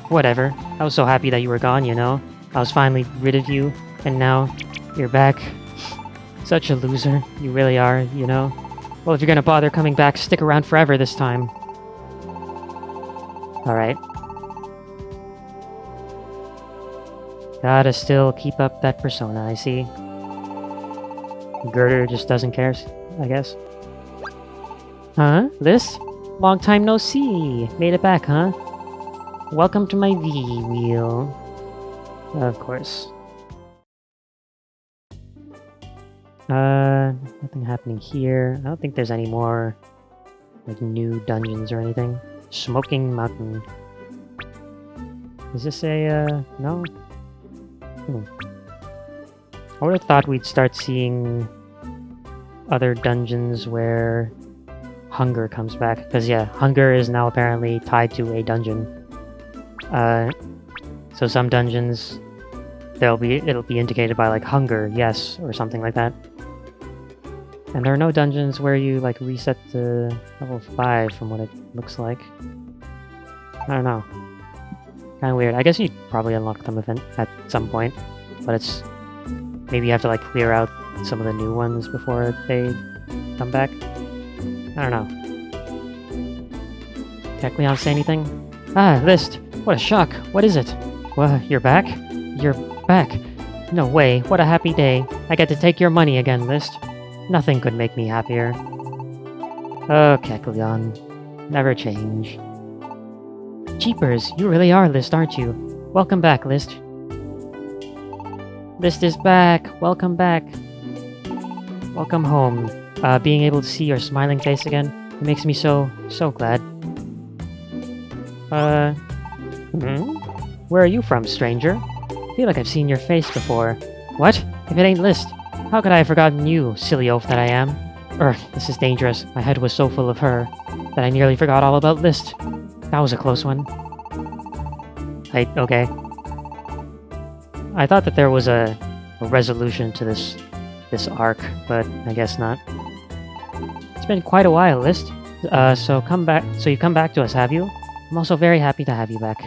Whatever. I was so happy that you were gone, you know? I was finally rid of you, and now you're back. Such a loser. You really are, you know? Well, if you're gonna bother coming back, stick around forever this time. Alright. Gotta still keep up that persona, I see. Girder just doesn't care, I guess. Huh? List? Long time no see. Made it back, huh? Welcome to my V-Wheel. Of course. Nothing happening here. I don't think there's any more, like, new dungeons or anything. Smoking Mountain. Is this a, no? I would have thought we'd start seeing other dungeons where hunger comes back. Because, yeah, hunger is now apparently tied to a dungeon. So some dungeons, it'll be indicated by, like, hunger, yes, or something like that. And there are no dungeons where you, like, reset to level 5 from what it looks like. I don't know. Kinda weird. I guess you'd probably unlock them at some point, but it's... maybe you have to, like, clear out some of the new ones before they come back. I don't know. Kecleon say anything? Ah, List! What a shock! What is it? What, you're back? You're back! No way, what a happy day. I get to take your money again, List. Nothing could make me happier. Oh, Kecleon. Never change. Jeepers, you really are List, aren't you? Welcome back, List. List is back! Welcome back! Welcome home. Being able to see your smiling face again, it makes me so glad. Where are you from, stranger? I feel like I've seen your face before. What? If it ain't List, how could I have forgotten you, silly oaf that I am? This is dangerous. My head was so full of her that I nearly forgot all about List. That was a close one. Okay. I thought that there was a resolution to this arc, but I guess not. It's been quite a while, List. So you've come back to us, have you? I'm also very happy to have you back.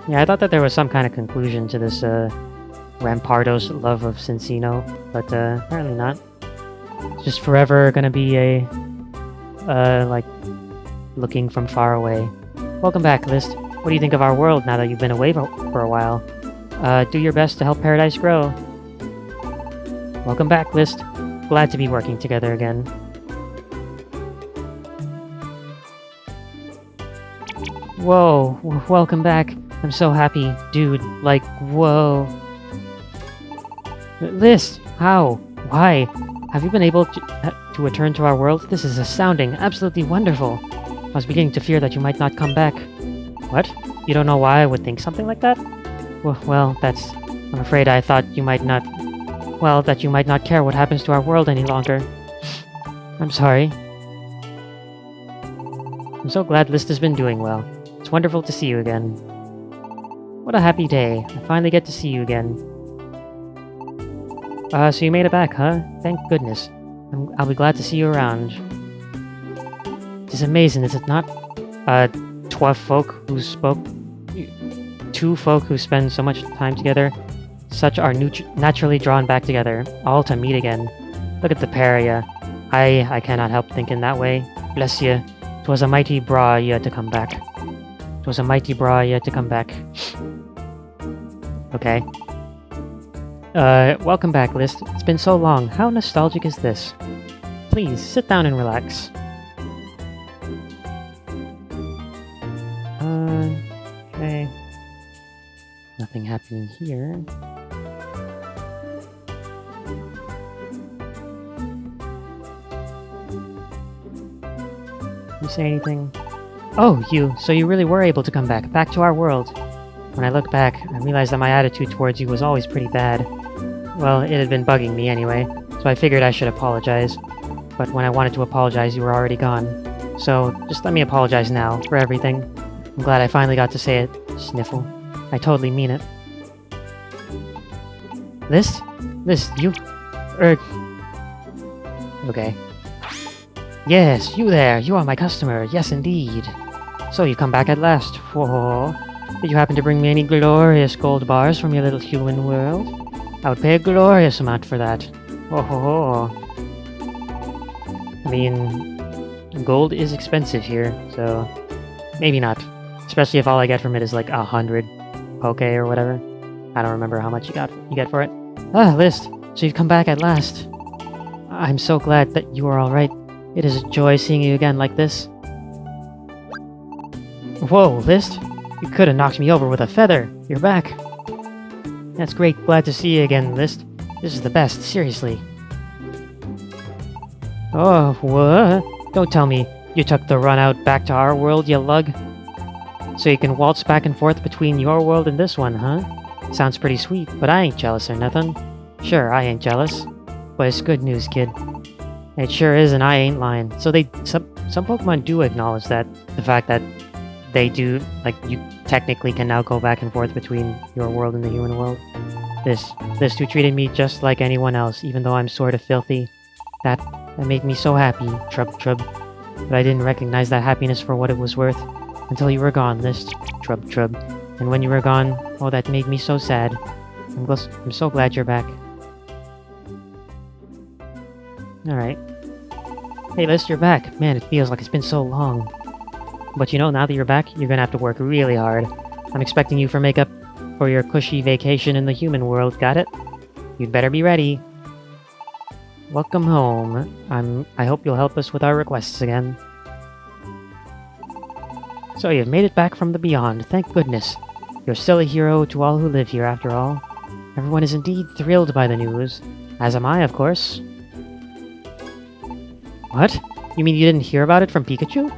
Yeah, I thought that there was some kind of conclusion to this, Rampardo's love of Cincino, but, apparently not. It's just forever gonna be a, like, looking from far away. Welcome back, List. What do you think of our world now that you've been away for a while? Do your best to help Paradise grow. Welcome back, List. Glad to be working together again. Whoa, welcome back. I'm so happy, dude. Like, whoa. List, how? Why? Have you been able to return to our world? This is astounding, absolutely wonderful. I was beginning to fear that you might not come back. What? You don't know why I would think something like that? Well, that's... I'm afraid I thought you might not... Well, that you might not care what happens to our world any longer. I'm sorry. I'm so glad List has been doing well. It's wonderful to see you again. What a happy day. I finally get to see you again. So you made it back, huh? Thank goodness. I'll be glad to see you around. It's amazing, is it not? Two folk who spend so much time together, such are naturally drawn back together, all to meet again. Look at the pair of ya. I cannot help thinking that way. Bless ye. 'Twas a mighty bra ye to come back. 'Twas a mighty bra ye to come back. Okay. Welcome back, List. It's been so long. How nostalgic is this? Please, sit down and relax. Okay. Nothing happening here. You say anything? Oh, you. So you really were able to come back to our world. When I look back, I realized that my attitude towards you was always pretty bad. Well, it had been bugging me anyway, so I figured I should apologize. But when I wanted to apologize, you were already gone. So, just let me apologize now, for everything. I'm glad I finally got to say it. Sniffle. I totally mean it. List, you... Okay. Yes, you there! You are my customer! Yes, indeed! So you come back at last. Whoa. Did you happen to bring me any glorious gold bars from your little human world? I would pay a glorious amount for that. Oh. I mean, gold is expensive here, so maybe not. Especially if all I get from it is like 100 Poke or whatever. I don't remember how much you get for it. Ah, List, so you've come back at last. I'm so glad that you are alright. It is a joy seeing you again like this. Whoa, List! You could have knocked me over with a feather. You're back. That's great. Glad to see you again, List. This is the best, seriously. Oh, what? Don't tell me you took the run out back to our world, you lug. So you can waltz back and forth between your world and this one, huh? Sounds pretty sweet, but I ain't jealous or nothing. Sure, I ain't jealous. But it's good news, kid. It sure is, and I ain't lying. So some Pokemon do acknowledge that, the fact that they do, like, you technically can now go back and forth between your world and the human world. This who treated me just like anyone else, even though I'm sort of filthy. That made me so happy, Trub. But I didn't recognize that happiness for what it was worth until you were gone, List, Trub. And when you were gone, oh, that made me so sad. I'm so glad you're back. Alright. Hey, List, you're back. Man, it feels like it's been so long. But you know, now that you're back, you're gonna have to work really hard. I'm expecting you for makeup for your cushy vacation in the human world, got it? You'd better be ready. Welcome home. I hope you'll help us with our requests again. So you've made it back from the beyond, thank goodness. You're still a hero to all who live here, after all. Everyone is indeed thrilled by the news. As am I, of course. What? You mean you didn't hear about it from Pikachu?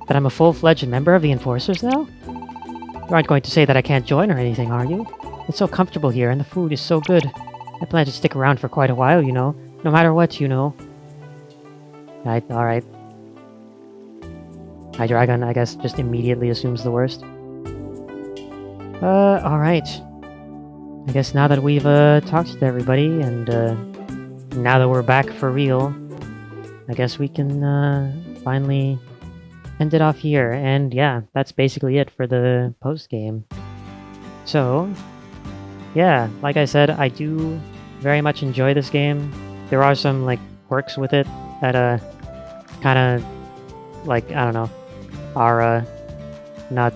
That I'm a full-fledged member of the Enforcers now? You aren't going to say that I can't join or anything, are you? It's so comfortable here, and the food is so good. I plan to stick around for quite a while, you know. No matter what, you know. Alright. Hydreigon, I guess, just immediately assumes the worst. Alright. I guess now that we've, talked to everybody, and, now that we're back for real, I guess we can, finally end it off here. And yeah, that's basically it for the post-game. So, yeah, like I said, I do very much enjoy this game. There are some, like, quirks with it that, kind of, like, I don't know, are, not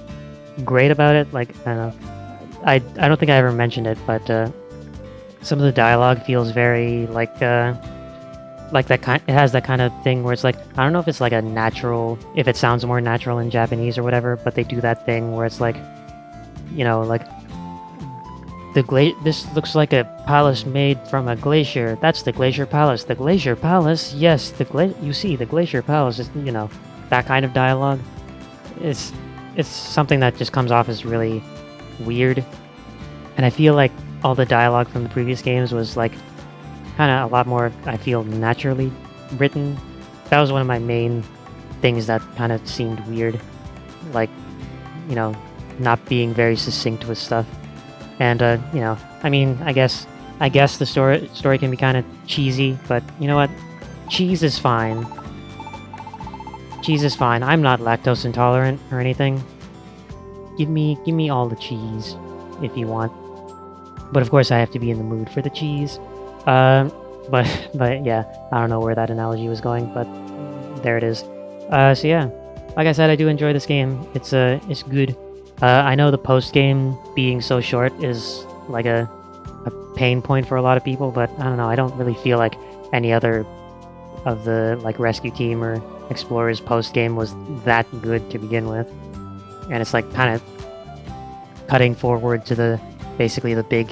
great about it. Like, I don't know. I don't think I ever mentioned it, but, some of the dialogue feels very, like that kind. It has that kind of thing where it's like, I don't know if it's like a natural, if it sounds more natural in Japanese or whatever, but they do that thing where it's like, you know, like, this looks like a palace made from a glacier. That's the Glacier Palace. The Glacier Palace? Yes, you see, the Glacier Palace is, you know, that kind of dialogue. It's something that just comes off as really weird. And I feel like all the dialogue from the previous games was, like, kind of a lot more, I feel, naturally written. That was one of my main things that kind of seemed weird. Like, you know, not being very succinct with stuff. And, you know, I mean, I guess I guess the story can be kind of cheesy, but you know what? Cheese is fine. Cheese is fine. I'm not lactose intolerant or anything. Give me all the cheese if you want. But of course, I have to be in the mood for the cheese. But yeah, I don't know where that analogy was going, but there it is. So yeah, like I said, I do enjoy this game. It's good. I know the post game being so short is like a pain point for a lot of people, but I don't know. I don't really feel like any other of the like rescue team or explorers post game was that good to begin with, and it's like kind of cutting forward to the basically the big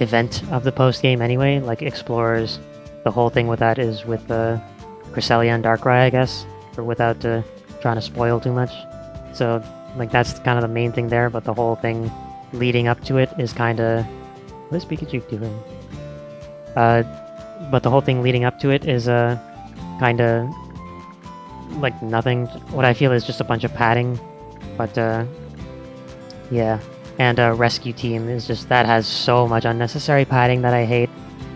event of the post game anyway. Like explorers, the whole thing with that is with Cresselia and Darkrai, I guess, or without trying to spoil too much. So like that's kind of the main thing there, but the whole thing leading up to it is kind of what is Pikachu doing? But the whole thing leading up to it is kind of like nothing. What I feel is just a bunch of padding, but yeah. And rescue team is just that has so much unnecessary padding that I hate.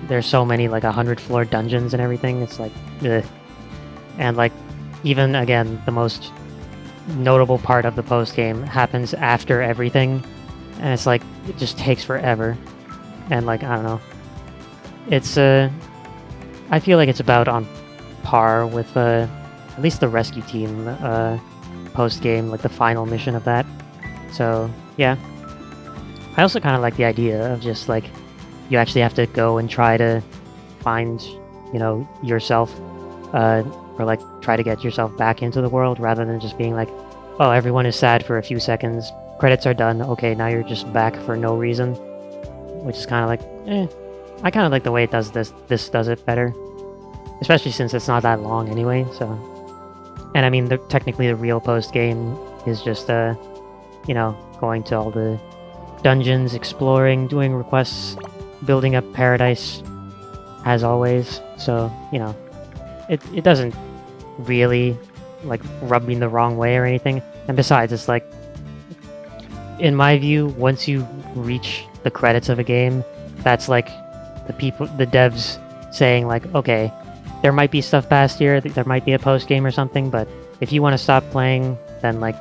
There's so many like 100-floor dungeons and everything. It's like, ugh. And like even again the most notable part of the post game happens after everything, and it's like it just takes forever. And like I don't know, it's I feel like it's about on par with at least the rescue team post game, like the final mission of that. So yeah. I also kind of like the idea of just like you actually have to go and try to find, you know, yourself, or like try to get yourself back into the world rather than just being like, oh, everyone is sad for a few seconds, credits are done, okay, now you're just back for no reason, which is kind of like, I kind of like the way it does this. This does it better, especially since it's not that long anyway. So, and I mean, technically the real post game is just you know, going to all the dungeons, exploring, doing requests, building up paradise, as always. So, you know, it doesn't really, like, rub me the wrong way or anything. And besides, it's like, in my view, once you reach the credits of a game, that's like the devs saying like, okay, there might be stuff past here, there might be a post game or something, but if you want to stop playing, then like,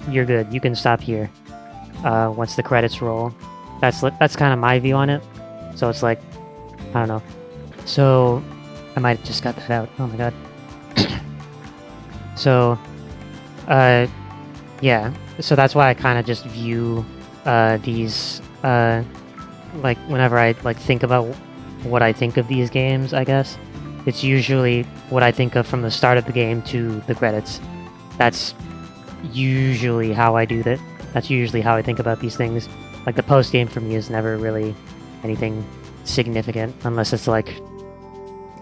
you're good, you can stop here. Once the credits roll. That's kind of my view on it. So it's like, I don't know. So I might have just got that out. Oh my god. So, yeah. So that's why I kind of just view these like whenever I like think about what I think of these games, I guess it's usually what I think of from the start of the game to the credits. That's usually how I do that. That's usually how I think about these things. Like, the post-game for me is never really anything significant, unless it's like,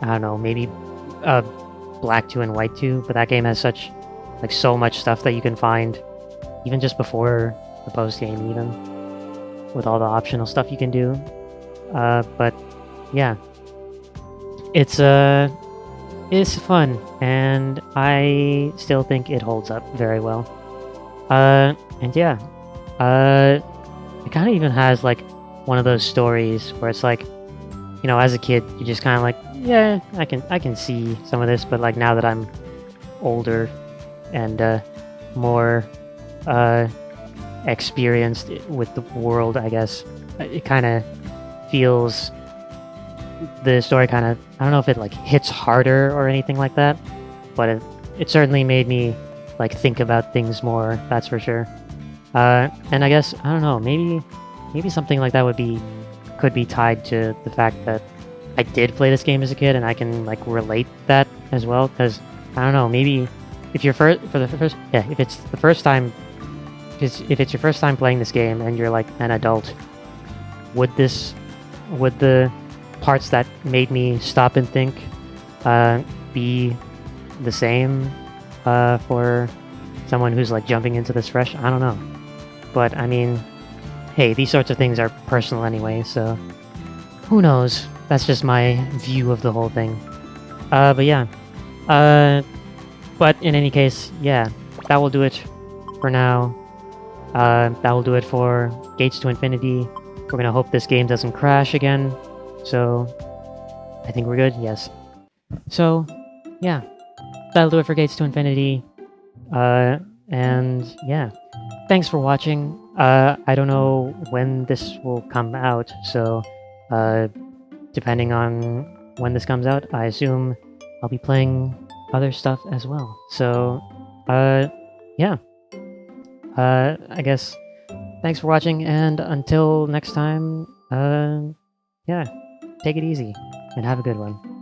I don't know, maybe Black 2 and White 2, but that game has such, like, so much stuff that you can find, even just before the post-game, even, with all the optional stuff you can do. But, yeah. It's fun, and I still think it holds up very well. And yeah, it kind of even has like one of those stories where it's like, you know, as a kid, you just kind of like, yeah, I can see some of this, but like now that I'm older and more experienced with the world, I guess, it kind of feels the story kind of, I don't know if it like hits harder or anything like that, but it certainly made me like think about things more, that's for sure. And I guess, I don't know, maybe something like that could be tied to the fact that I did play this game as a kid and I can like relate that as well, because I don't know, maybe if you're if it's your first time playing this game and you're like an adult, would the parts that made me stop and think be the same for someone who's like jumping into this fresh? I don't know. But I mean, hey, these sorts of things are personal anyway, so who knows? That's just my view of the whole thing. But yeah. But in any case, yeah, that will do it for now. That will do it for Gates to Infinity. We're gonna hope this game doesn't crash again. So, I think we're good, yes. So, yeah. That'll do it for Gates to Infinity. And yeah. Thanks for watching. I don't know when this will come out, so depending on when this comes out, I assume I'll be playing other stuff as well. So, yeah. I guess thanks for watching, and until next time, yeah, take it easy and have a good one.